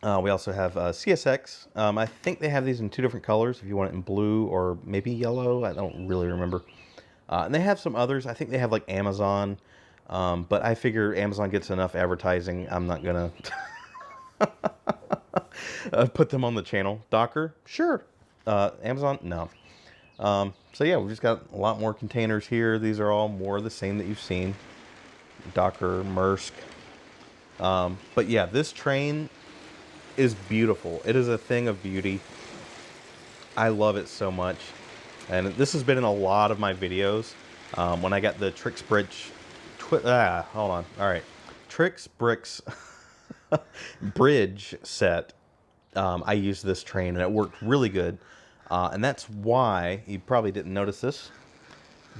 Speaker 1: We also have CSX. I think they have these in 2 different colors if you want it in blue or maybe yellow. I don't really remember. And they have some others. I think they have like Amazon. But I figure Amazon gets enough advertising. I'm not going to put them on the channel. Docker? Sure. Amazon? No. So yeah, we've just got a lot more containers here. These are all more the same that you've seen. Docker, Maersk. But yeah, this train is beautiful. It is a thing of beauty. I love it so much. And this has been in a lot of my videos. When I got the Trix Bricks, hold on. All right. Trix Bricks bridge set. I used this train and it worked really good. And that's why, you probably didn't notice this,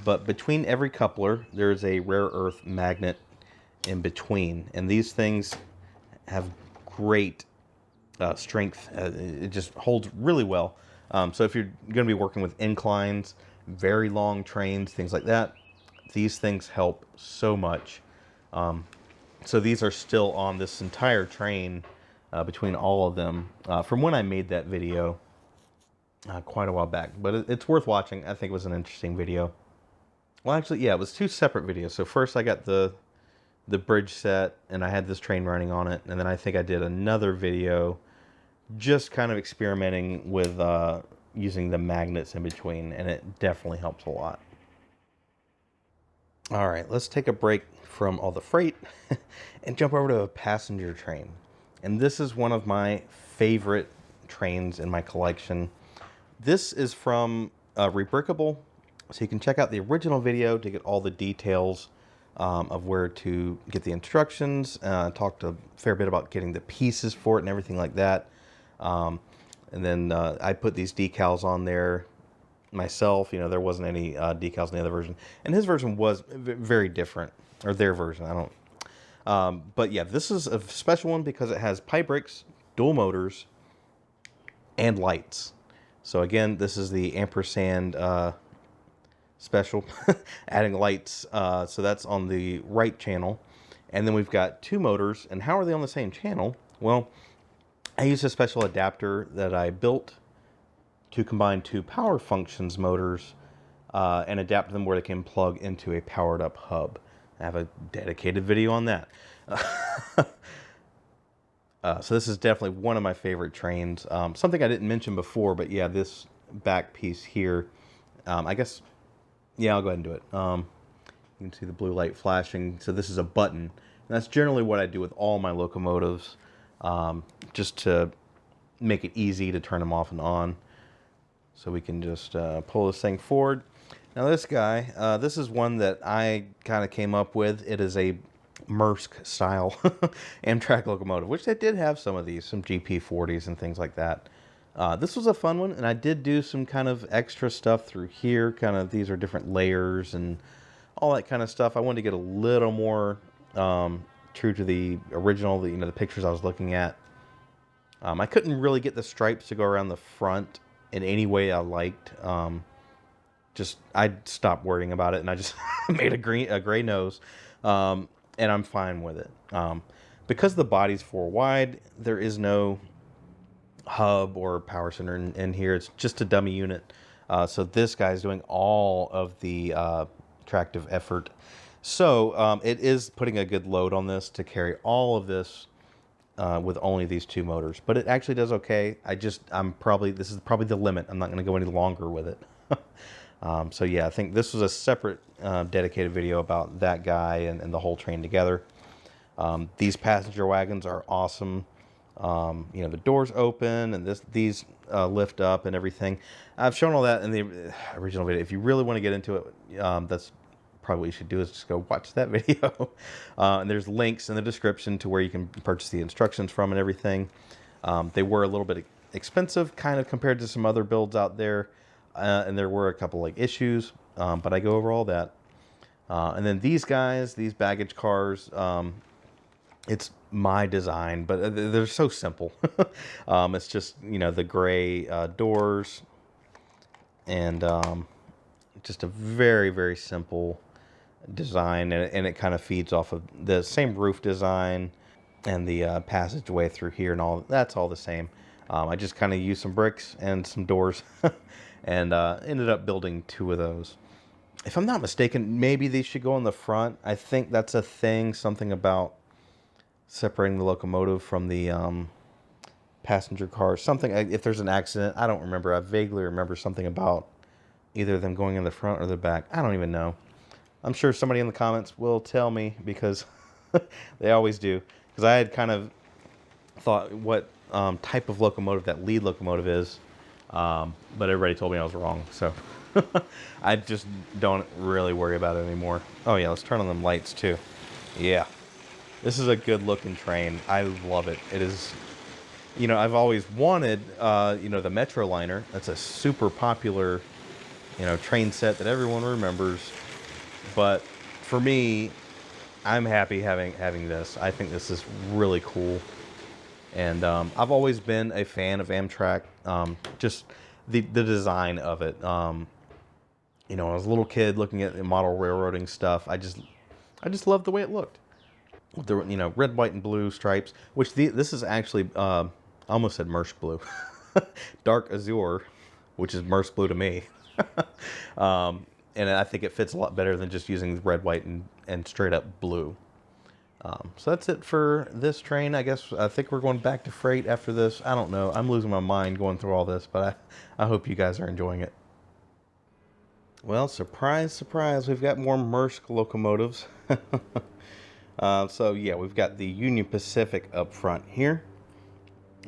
Speaker 1: but between every coupler, there's a rare earth magnet in between. And these things have great strength. It just holds really well. So if you're going to be working with inclines, very long trains, things like that, these things help so much. So these are still on this entire train between all of them from when I made that video. quite a while back, but it's worth watching. I think it was an interesting video. Well, actually, yeah, it was two separate videos. So first I got the bridge set, and I had this train running on it, and then I think I did another video just kind of experimenting with using the magnets in between, and it definitely helps a lot. All right, let's take a break from all the freight and jump over to a passenger train. And this is one of my favorite trains in my collection. This is from Rebrickable, so you can check out the original video to get all the details of where to get the instructions. Talked a fair bit about getting the pieces for it and everything like that. And then I put these decals on there myself. You know, there wasn't any decals in the other version, and his version was very different, or their version. I don't. But yeah, this is a special one because it has pipe brakes, dual motors, and lights. So again, this is the ampersand special, adding lights. So that's on the right channel. And then we've got two motors. And how are they on the same channel? Well, I used a special adapter that I built to combine two power functions motors and adapt them where they can plug into a powered up hub. I have a dedicated video on that. So this is definitely one of my favorite trains. Something I didn't mention before, but yeah, this back piece here, I guess, yeah, I'll go ahead and do it. You can see the blue light flashing. So this is a button. And that's generally what I do with all my locomotives, just to make it easy to turn them off and on. So we can just pull this thing forward. Now this guy, this is one that I kind of came up with. It is a Maersk style Amtrak locomotive, which they did have some of these, some GP40s and things like that. This was a fun one, and I did do some kind of extra stuff through here. Kind of, these are different layers and all that kind of stuff. I wanted to get a little more true to the original, the pictures I was looking at. I couldn't really get the stripes to go around the front in any way I liked. I stopped worrying about it, and I just made a gray nose. And I'm fine with it. Because the body's 4 wide, there is no hub or power center in here. It's just a dummy unit. So this guy's doing all of the tractive effort. So it is putting a good load on this to carry all of this with only these two motors. But it actually does okay. This is probably the limit. I'm not going to go any longer with it. So yeah, I think this was a separate dedicated video about that guy and the whole train together. These passenger wagons are awesome. The doors open and these lift up and everything. I've shown all that in the original video. If you really want to get into it, that's probably what you should do, is just go watch that video. And there's links in the description to where you can purchase the instructions from and everything. They were a little bit expensive, kind of compared to some other builds out there. And there were a couple issues, but I go over all that. And then these guys, these baggage cars, it's my design, but they're so simple. It's just, the gray doors and just a very, very simple design. And it kind of feeds off of the same roof design and the passageway through here and all. That's all the same. I just kind of used some bricks and some doors. And ended up building 2 of those. If I'm not mistaken, maybe these should go in the front. I think that's a thing, something about separating the locomotive from the passenger car. Something, if there's an accident, I don't remember. I vaguely remember something about either them going in the front or the back. I don't even know. I'm sure somebody in the comments will tell me, because they always do. Because I had kind of thought what type of locomotive that lead locomotive is. But everybody told me I was wrong, so I just don't really worry about it anymore. Oh yeah, let's turn on them lights too. Yeah, this is a good looking train. I love it. It is, I've always wanted, the Metroliner. That's a super popular, train set that everyone remembers. But for me, I'm happy having this. I think this is really cool. And I've always been a fan of Amtrak, just the design of it. When I was a little kid looking at the model railroading stuff, I just loved the way it looked. The red, white, and blue stripes, which this is actually, I almost said Maersk blue, dark azure. which is Maersk blue to me. And I think it fits a lot better than just using red, white, and straight up blue. So that's it for this train. I think we're going back to freight after this. I don't know. I'm losing my mind going through all this, but I hope you guys are enjoying it. Well, surprise, surprise, we've got more Maersk locomotives. So yeah, we've got the Union Pacific up front here.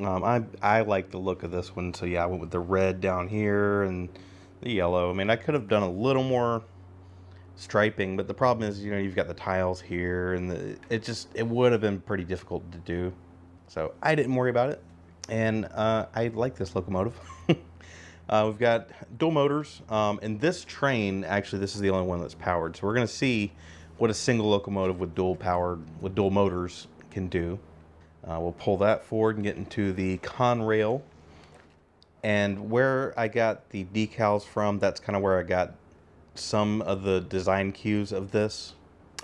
Speaker 1: I like the look of this one, so yeah, I went with the red down here and the yellow. I mean, I could have done a little more striping, but the problem is, you've got the tiles here, and it would have been pretty difficult to do. So I didn't worry about it, and I like this locomotive. We've got dual motors, and this train, actually, this is the only one that's powered. So we're going to see what a single locomotive with dual motors can do. We'll pull that forward and get into the Conrail. And where I got the decals from, that's kind of where I got some of the design cues of this.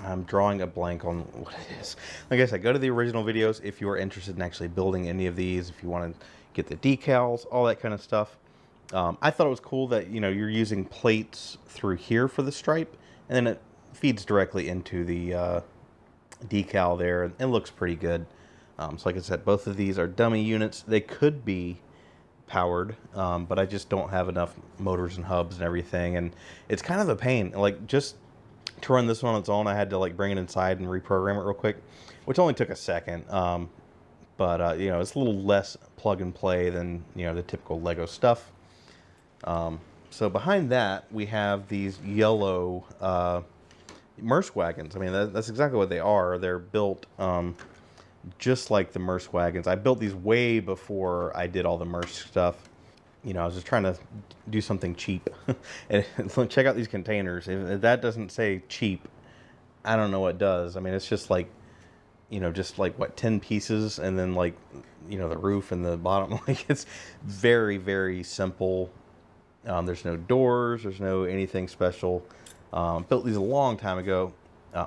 Speaker 1: I'm drawing a blank on what it is. Like I said, go to the original videos if you are interested in actually building any of these, if you want to get the decals, all that kind of stuff. I thought it was cool that, you're using plates through here for the stripe, and then it feeds directly into the decal there, and it looks pretty good. So like I said, both of these are dummy units. They could be powered, but I just don't have enough motors and hubs and everything, and it's kind of a pain. Like, just to run this one on its own, I had to like bring it inside and reprogram it real quick, which only took a second. But it's a little less plug and play than the typical Lego stuff. So behind that, we have these yellow Maersk wagons. I mean, that's exactly what they are. They're built just like the Maersk wagons. I built these way before I did all the Maersk stuff. I was just trying to do something cheap. And check out these containers. If that doesn't say cheap, I don't know what does. I mean, it's just like, what, 10 pieces, and then like, the roof and the bottom. Like, it's very, very simple. There's no doors. There's no anything special. Built these a long time ago.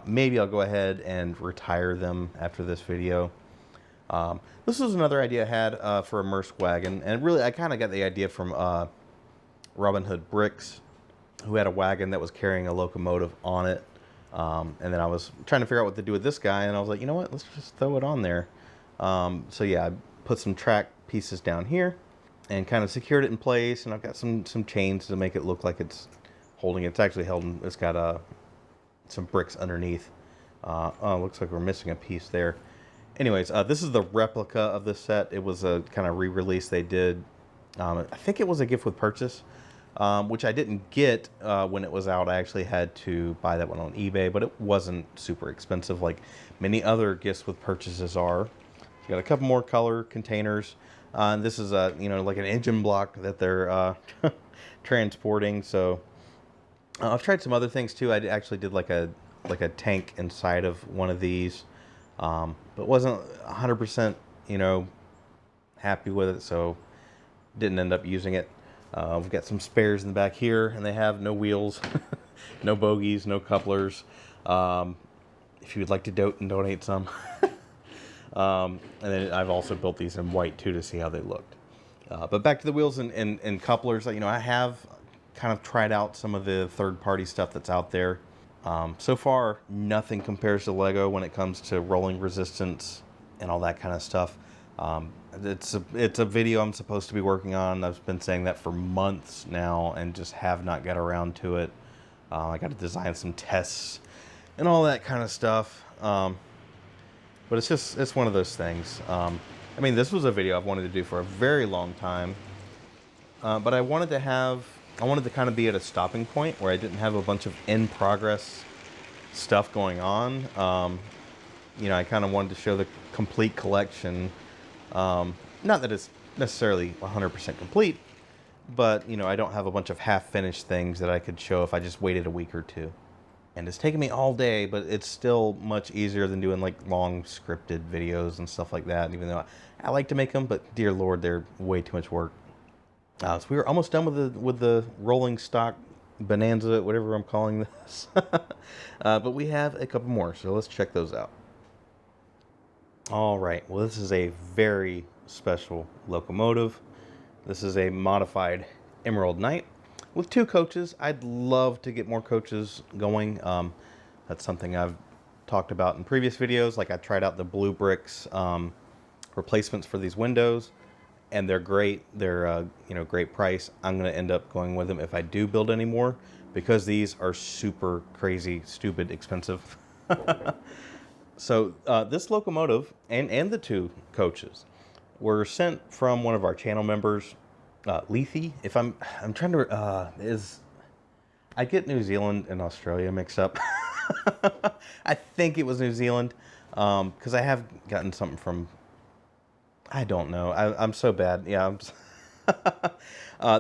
Speaker 1: Maybe I'll go ahead and retire them after this video. This was another idea I had for a Maersk wagon, and really I kind of got the idea from Robin Hood Bricks, who had a wagon that was carrying a locomotive on it. And then I was trying to figure out what to do with this guy, and I was like, you know what, let's just throw it on there. So yeah, I put some track pieces down here and kind of secured it in place, and I've got some chains to make it look like it's holding it. It's actually held, it's got some bricks underneath. Oh, looks like we're missing a piece there. Anyways, this is the replica of this set. It was a kind of re-release they did. I think it was a gift with purchase, which I didn't get when it was out. I actually had to buy that one on eBay, but it wasn't super expensive like many other gifts with purchases are. Got a couple more color containers. This is like an engine block that they're transporting. So I've tried some other things too. I actually did like a tank inside of one of these, but wasn't 100% happy with it, so didn't end up using it. We've got some spares in the back here, and they have no wheels, no bogies, no couplers. If you would like to donate some. And then I've also built these in white too to see how they looked. But back to the wheels and couplers. I have kind of tried out some of the third-party stuff that's out there. So far, nothing compares to Lego when it comes to rolling resistance and all that kind of stuff. It's a video I'm supposed to be working on. I've been saying that for months now and just have not got around to it. I got to design some tests and all that kind of stuff. But it's one of those things. I mean, this was a video I've wanted to do for a very long time. But I wanted to kind of be at a stopping point where I didn't have a bunch of in-progress stuff going on. I kind of wanted to show the complete collection. Not that it's necessarily 100% complete, but, I don't have a bunch of half-finished things that I could show if I just waited a week or two. And it's taken me all day, but it's still much easier than doing like long scripted videos and stuff like that. Even though I like to make them, but dear Lord, they're way too much work. So we were almost done with the rolling stock bonanza, whatever I'm calling this. But we have a couple more, so let's check those out. All right, well, this is a very special locomotive. This is a modified Emerald Knight with 2 coaches. I'd love to get more coaches going. That's something I've talked about in previous videos. Like I tried out the blue bricks replacements for these windows, and they're great. They're great price. I'm going to end up going with them if I do build any more, because these are super crazy, stupid expensive. So this locomotive and the 2 coaches were sent from one of our channel members, Lethe. If I'm trying to I get New Zealand and Australia mixed up. I think it was New Zealand, because I have gotten something from, I don't know. I'm so bad. Yeah.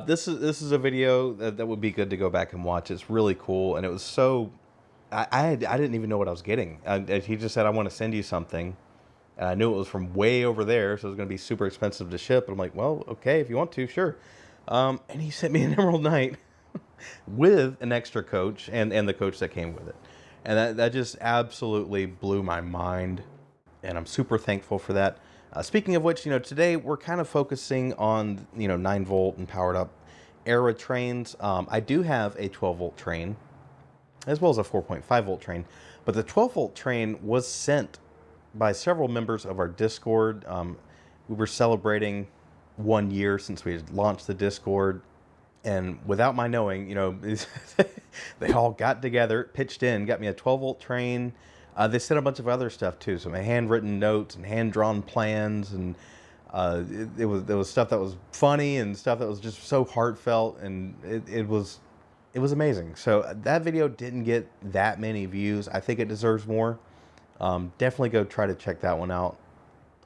Speaker 1: This is a video that would be good to go back and watch. It's really cool, and it was so. I didn't even know what I was getting. He just said, "I want to send you something," and I knew it was from way over there, so it was going to be super expensive to ship. And I'm like, "Well, okay, if you want to, sure." And he sent me an Emerald Knight with an extra coach and the coach that came with it, and that just absolutely blew my mind, and I'm super thankful for that. Speaking of which, today we're kind of focusing on 9-volt and powered up era trains. I do have a 12-volt train, as well as a 4.5-volt train, but the 12-volt train was sent by several members of our Discord. We were celebrating 1 year since we had launched the Discord, and without my knowing, they all got together, pitched in, got me a 12-volt train. They sent a bunch of other stuff too, some handwritten notes and hand-drawn plans, and there was stuff that was funny and stuff that was just so heartfelt, and it was amazing. So that video didn't get that many views. I think it deserves more. Definitely go try to check that one out.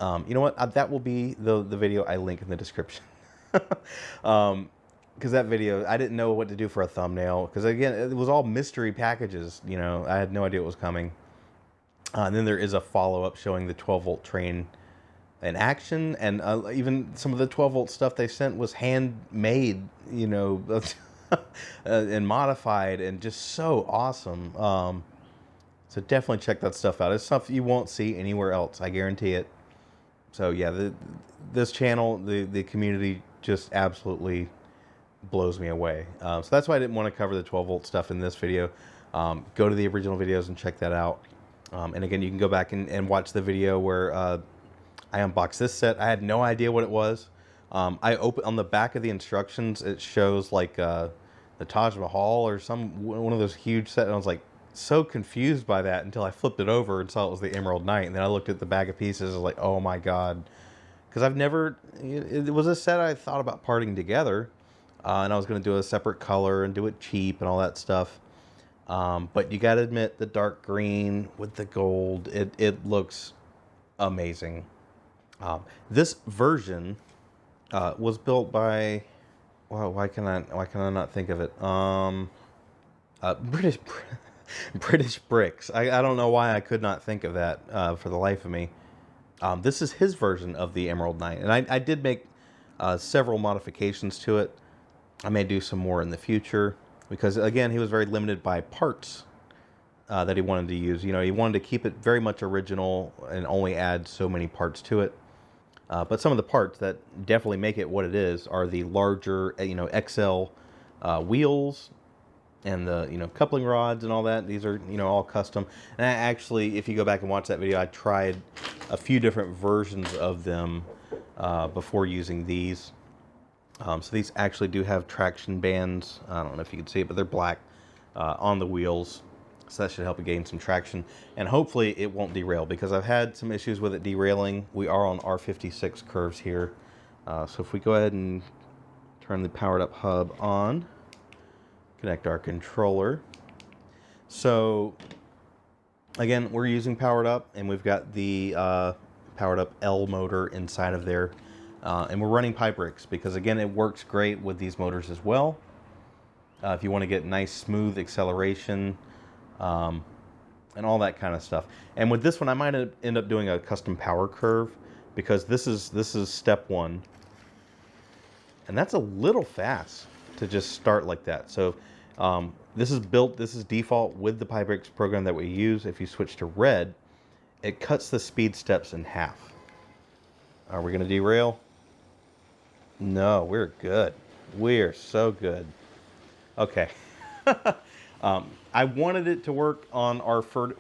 Speaker 1: You know what? That will be the video I link in the description. Because that video, I didn't know what to do for a thumbnail. Because again, it was all mystery packages. I had no idea what was coming. And then there is a follow-up showing the 12-volt train in action. And even some of the 12-volt stuff they sent was handmade, and modified, and just so awesome. So definitely check that stuff out. It's stuff you won't see anywhere else. I guarantee it. So yeah, this channel, the community just absolutely blows me away. So that's why I didn't want to cover the 12-volt stuff in this video. Go to the original videos and check that out. And again, you can go back and watch the video where I unboxed this set. I had no idea what it was. I open on the back of the instructions. It shows like the Taj Mahal or one of those huge sets. And I was like so confused by that until I flipped it over and saw it was the Emerald Knight. And then I looked at the bag of pieces. I was like, oh my god, because I've never. It was a set I thought about parting together, and I was going to do a separate color and do it cheap and all that stuff. But you got to admit, the dark green with the gold, it looks amazing. This version was built by, well, why can I not think of it? British Bricks. I don't know why I could not think of that for the life of me. This is his version of the Emerald Knight, and I did make several modifications to it. I may do some more in the future, because again, he was very limited by parts that he wanted to use. He wanted to keep it very much original and only add so many parts to it. But some of the parts that definitely make it what it is are the larger, XL wheels and the coupling rods and all that. These are all custom. And I actually, if you go back and watch that video, I tried a few different versions of them before using these. So these actually do have traction bands. I don't know if you can see it, but they're black on the wheels. So that should help it gain some traction. And hopefully it won't derail, because I've had some issues with it derailing. We are on R56 curves here. So if we go ahead and turn the powered up hub on, connect our controller. So again, we're using powered up, and we've got the powered up L motor inside of there. And we're running pipe bricks because, again, it works great with these motors as well. If you want to get nice smooth acceleration and all that kind of stuff. And with this one, I might end up doing a custom power curve, because this is step 1, and that's a little fast to just start like that. So this is default with the pipe bricks program that we use. If you switch to red, it cuts the speed steps in half. Are we going to derail? No, we're good. We're so good. Okay. I wanted it to work on R40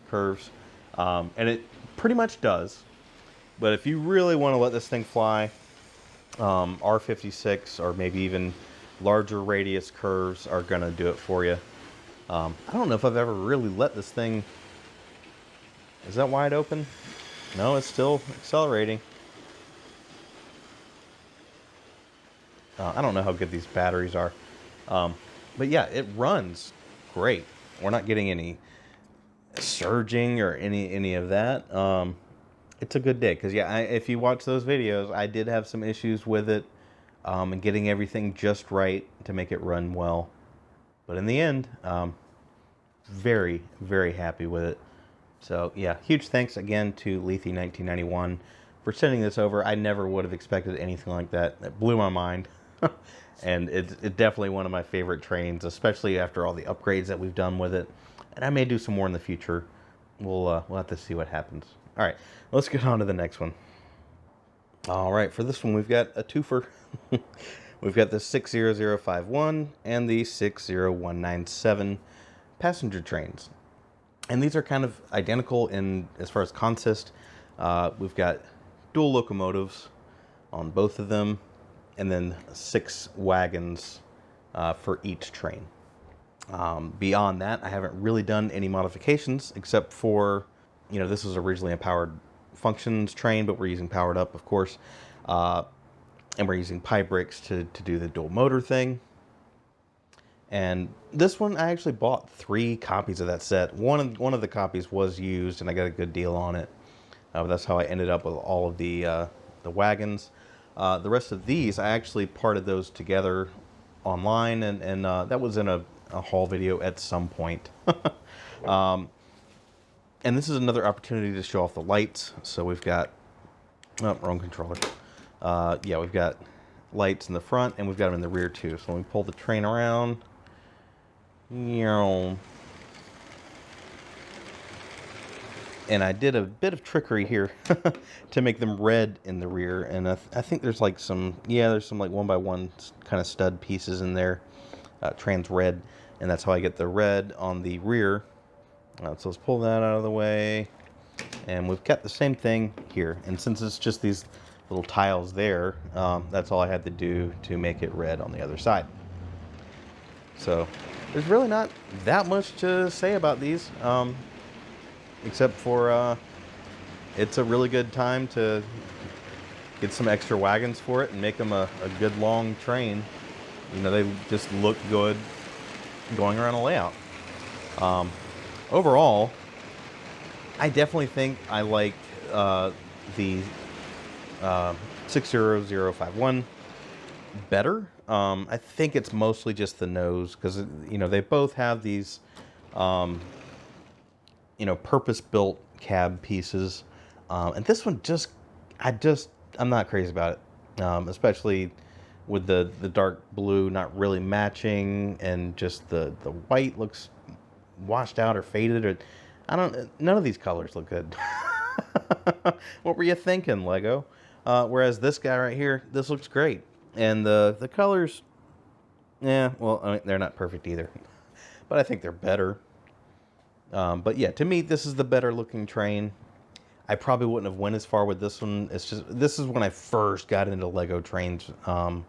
Speaker 1: curves, and it pretty much does. But if you really want to let this thing fly, R56 or maybe even larger radius curves are going to do it for you. I don't know if I've ever really let this thing... Is that wide open? No, it's still accelerating. I don't know how good these batteries are. But yeah, it runs great. We're not getting any surging or any of that. It's a good day because yeah, if you watch those videos, I did have some issues with it and getting everything just right to make it run well. But in the end, very, very happy with it. So yeah, huge thanks again to Lethe1991 for sending this over. I never would have expected anything like that. It blew my mind. And it's definitely one of my favorite trains, especially after all the upgrades that we've done with it. And I may do some more in the future. We'll have to see what happens. All right, let's get on to the next one. All right, for this one, we've got a twofer. We've got the 60051 and the 60197 passenger trains. And these are kind of identical in as far as consist. We've got dual locomotives on both of them, and then 6 wagons for each train. Beyond that, I haven't really done any modifications except for, this was originally a powered functions train, but we're using powered up, of course. And we're using pie bricks to do the dual motor thing. And this one, I actually bought 3 copies of that set. One of the copies was used, and I got a good deal on it. That's how I ended up with all of the wagons. The rest of these, I actually parted those together online, and that was in a haul video at some point. And this is another opportunity to show off the lights. So we've got, oh, wrong controller. Yeah, we've got lights in the front, and we've got them in the rear too. So let me pull the train around. And I did a bit of trickery here to make them red in the rear. And I think there's like some, there's some like 1x1 kind of stud pieces in there, trans red. And that's how I get the red on the rear. So let's pull that out of the way. And we've got the same thing here. And since it's just these little tiles there, that's all I had to do to make it red on the other side. So there's really not that much to say about these, except for it's a really good time to get some extra wagons for it and make them a good long train. They just look good going around a layout. Overall, I definitely think I like the 60051 better. I think it's mostly just the nose because they both have these purpose-built cab pieces, and this one I'm not crazy about it, especially with the dark blue not really matching, and just the white looks washed out or faded, or none of these colors look good. What were you thinking, Lego? Whereas this guy right here, this looks great. And the colors, well, I mean, they're not perfect either. But I think they're better. But yeah, to me, this is the better looking train. I probably wouldn't have went as far with this one. It's just, this is when I first got into Lego trains. Maybe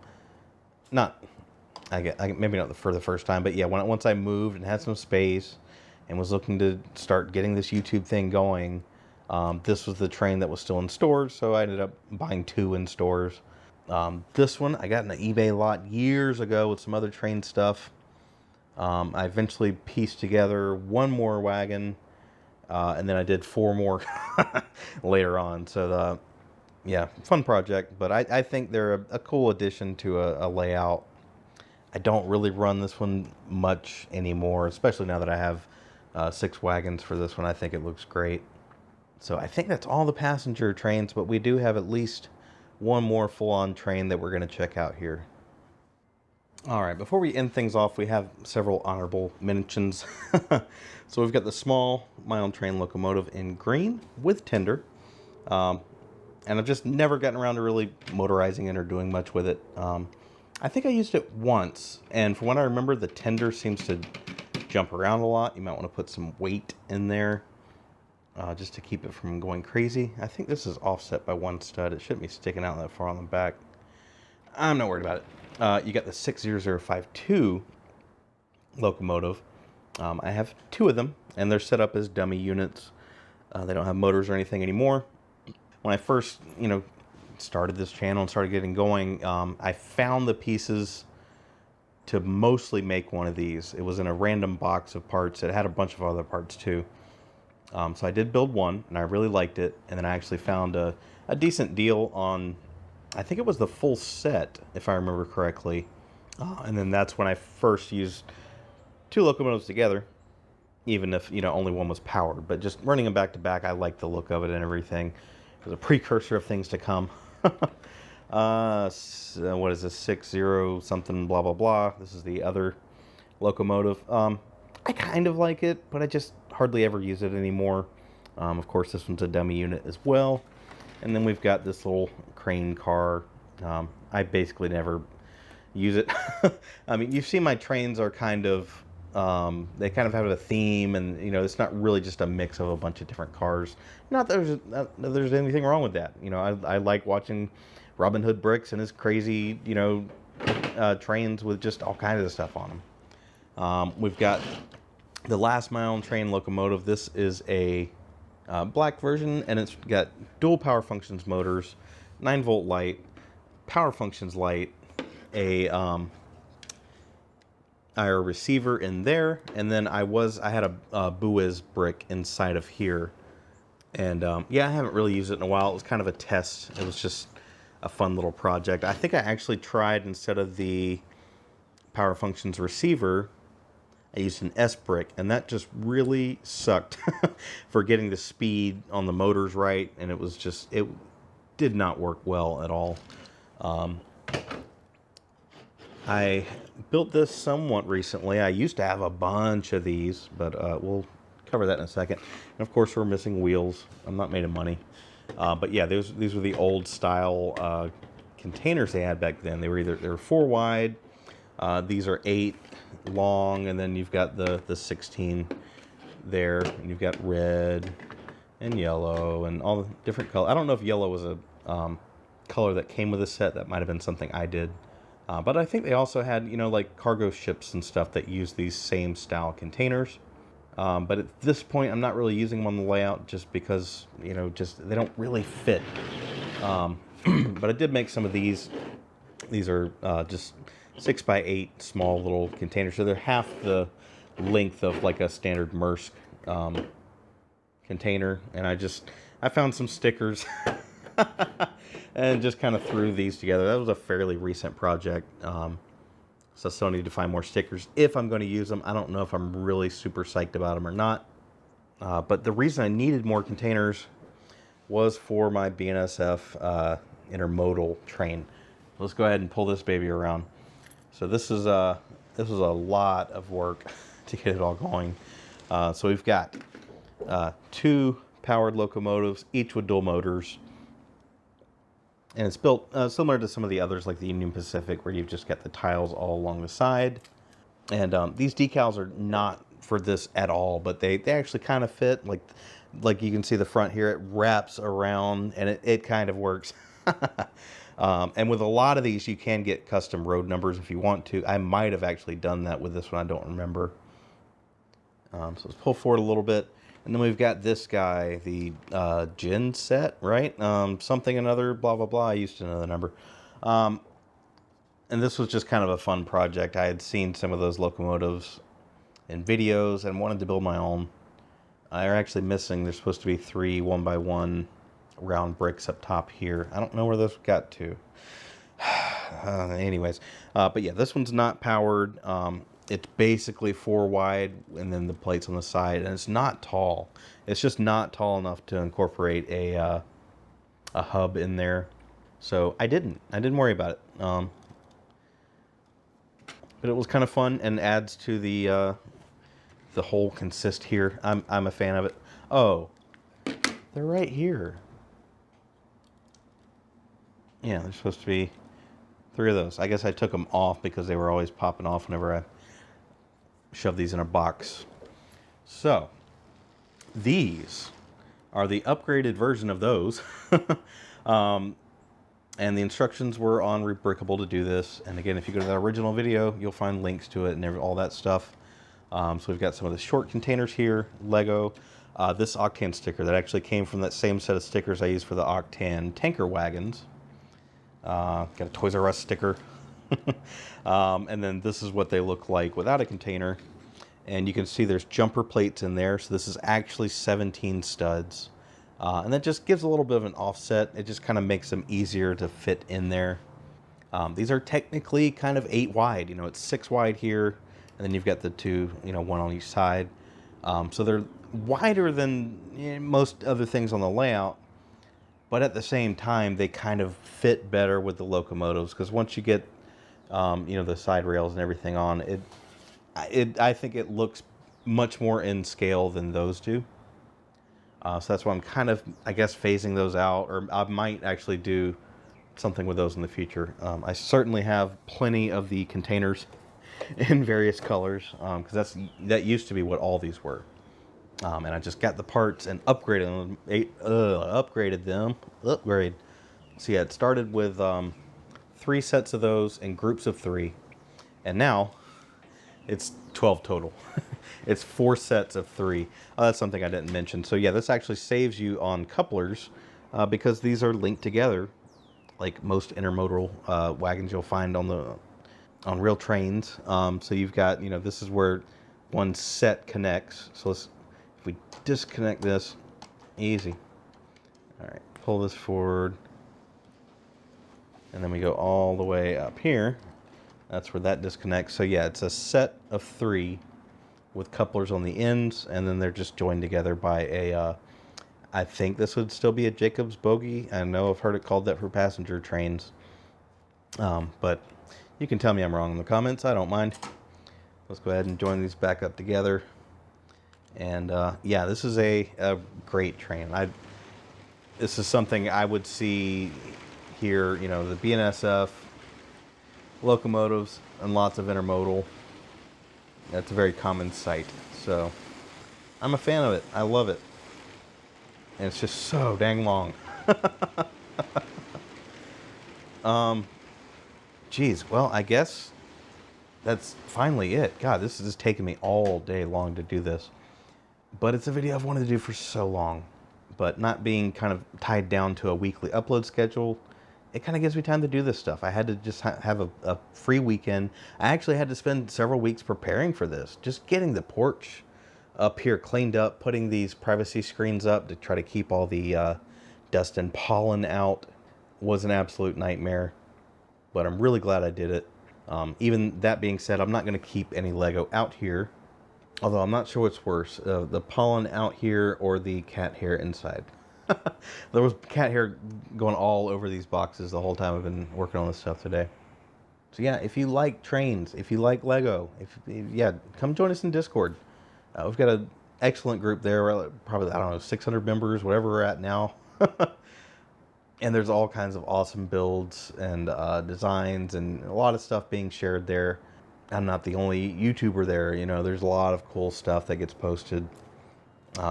Speaker 1: not for the first time, but yeah, once I moved and had some space and was looking to start getting this YouTube thing going, this was the train that was still in stores, so I ended up buying 2 in stores. This one I got in an eBay lot years ago with some other train stuff. I eventually pieced together 1 more wagon, and then I did 4 more later on. So, yeah, fun project, but I think they're a cool addition to a layout. I don't really run this one much anymore, especially now that I have 6 wagons for this one. I think it looks great. So I think that's all the passenger trains, but we do have at least 1 more full-on train that we're going to check out here. All right, before we end things off, we have several honorable mentions. So we've got the small My Own Train locomotive in green with tender. and I've just never gotten around to really motorizing it or doing much with it. I think I used it once, and from what I remember, the tender seems to jump around a lot. You might want to put some weight in there just to keep it from going crazy. I think this is offset by one stud. It shouldn't be sticking out that far on the back. I'm not worried about it. You got the 60052 locomotive. I have two of them, and they're set up as dummy units. They don't have motors or anything anymore. When I first, started this channel and started getting going, I found the pieces to mostly make one of these. It was in a random box of parts. It had a bunch of other parts too. So I did build one, and I really liked it. And then I actually found a decent deal on, I think it was the full set, if I remember correctly. And then that's when I first used two locomotives together, even if, only one was powered. But just running them back to back, I liked the look of it and everything. It was a precursor of things to come. So what is this? 60 something blah blah blah. This is the other locomotive. I kind of like it, but I just hardly ever use it anymore. Of course, this one's a dummy unit as well. And then we've got this little crane car. I basically never use it. I mean, you've seen my trains are kind of, they kind of have a theme, and it's not really just a mix of a bunch of different cars. Not that there's anything wrong with that. I like watching Robin Hood Bricks and his crazy, trains with just all kinds of stuff on them. We've got the last mile train locomotive. This is a black version, and it's got dual power functions motors, 9-volt light, power functions light, a receiver in there, and then I had a Buiz brick inside of here, and yeah, I haven't really used it in a while. It was kind of a test. It was just a fun little project. I think I actually tried, instead of the power functions receiver, I used an S brick, and that just really sucked for getting the speed on the motors right, and it did not work well at all. I built this somewhat recently. I used to have a bunch of these, but we'll cover that in a second. And of course, we're missing wheels. I'm not made of money. But yeah, these were the old style containers they had back then. They were 4 wide. These are 8 long, and then you've got the 16 there, and you've got red and yellow and all the different colors. I don't know if yellow was a color that came with the set. That might have been something I did. But I think they also had, like cargo ships and stuff that use these same style containers. But at this point, I'm not really using them on the layout just because, just they don't really fit. But I did make some of these. These are just 6x8 small little containers. So they're half the length of like a standard Maersk container. And I found some stickers and just kind of threw these together. That was a fairly recent project. So I still need to find more stickers if I'm going to use them. I don't know if I'm really super psyched about them or not. But the reason I needed more containers was for my BNSF intermodal train. Let's go ahead and pull this baby around. So this was a lot of work to get it all going. So we've got 2 powered locomotives, each with dual motors. And it's built similar to some of the others, like the Union Pacific, where you've just got the tiles all along the side. And these decals are not for this at all, but they actually kind of fit. Like you can see the front here, it wraps around, and it kind of works. And with a lot of these, you can get custom road numbers if you want to. I might have actually done that with this one. I don't remember. So let's pull forward a little bit. And then we've got this guy, the Gen set, right? Something another, blah, blah, blah. I used to know the number. And this was just kind of a fun project. I had seen some of those locomotives in videos and wanted to build my own. They're actually missing. There's supposed to be 3 1x1 round bricks up top here. I don't know where those got to. Anyways. But yeah, this one's not powered. It's basically 4 wide, and then the plates on the side, and it's not tall. It's just not tall enough to incorporate a hub in there. So I didn't worry about it. But it was kind of fun and adds to the whole consist here. I'm a fan of it. Oh, they're right here. Yeah, there's supposed to be 3 of those. I guess I took them off because they were always popping off whenever I shoved these in a box. So, these are the upgraded version of those. And the instructions were on Rebrickable to do this. And again, if you go to that original video, you'll find links to it and all that stuff. So we've got some of the short containers here, Lego. This Octan sticker that actually came from that same set of stickers I used for the Octan tanker wagons. Got a Toys R Us sticker. And then this is what they look like without a container. And you can see there's jumper plates in there. So this is actually 17 studs. And that just gives a little bit of an offset. It just kind of makes them easier to fit in there. These are technically kind of 8 wide. You know, it's 6 wide here. And then you've got the 2, you know, 1 on each side. So they're wider than most other things on the layout. But at the same time, they kind of fit better with the locomotives. Because once you get, you know, the side rails and everything on, I think it looks much more in scale than those do. So that's why I'm kind of, I guess, phasing those out, or I might actually do something with those in the future. I certainly have plenty of the containers in various colors, because that used to be what all these were. And I just got the parts and upgraded them. So yeah, it started with 3 sets of those in groups of 3, and now it's 12 total. It's 4 sets of 3. That's something I didn't mention. So yeah, this actually saves you on couplers because these are linked together, like most intermodal wagons you'll find on rail trains. So you've got, you know, this is where one set connects. So if we disconnect this, easy. All right, pull this forward, and then we go all the way up here. That's where that disconnects. So yeah, it's a set of 3 with couplers on the ends, and then they're just joined together by a, I think this would still be a Jacob's bogie. I know I've heard it called that for passenger trains. But you can tell me I'm wrong in the comments. I don't mind. Let's go ahead and join these back up together. And yeah, this is a great train. This is something I would see here, you know, the BNSF, locomotives, and lots of intermodal. That's a very common sight. So I'm a fan of it. I love it. And it's just so dang long. Geez, well, I guess that's finally it. God, this is just taking me all day long to do this. But it's a video I've wanted to do for so long. But not being kind of tied down to a weekly upload schedule, it kind of gives me time to do this stuff. I had to just have a free weekend. I actually had to spend several weeks preparing for this. Just getting the porch up here cleaned up, putting these privacy screens up to try to keep all the dust and pollen out was an absolute nightmare. But I'm really glad I did it. Even that being said, I'm not going to keep any Lego out here. Although I'm not sure what's worse, the pollen out here or the cat hair inside. There was cat hair going all over these boxes the whole time I've been working on this stuff today. So yeah, if you like trains, if you like Lego, yeah, come join us in Discord. We've got an excellent group there. We're probably, I don't know, 600 members, whatever we're at now. And there's all kinds of awesome builds and designs and a lot of stuff being shared there. I'm not the only YouTuber there. You know, there's a lot of cool stuff that gets posted.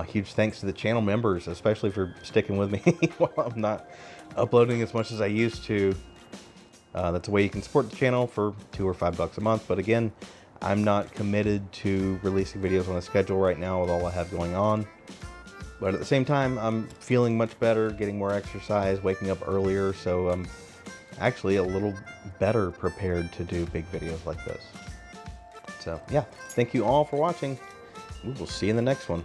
Speaker 1: Huge thanks to the channel members, especially for sticking with me while I'm not uploading as much as I used to. That's a way you can support the channel for $2 or $5 a month. But again, I'm not committed to releasing videos on a schedule right now with all I have going on. But at the same time, I'm feeling much better, getting more exercise, waking up earlier. So I'm actually a little better prepared to do big videos like this. So yeah, thank you all for watching. We will see you in the next one.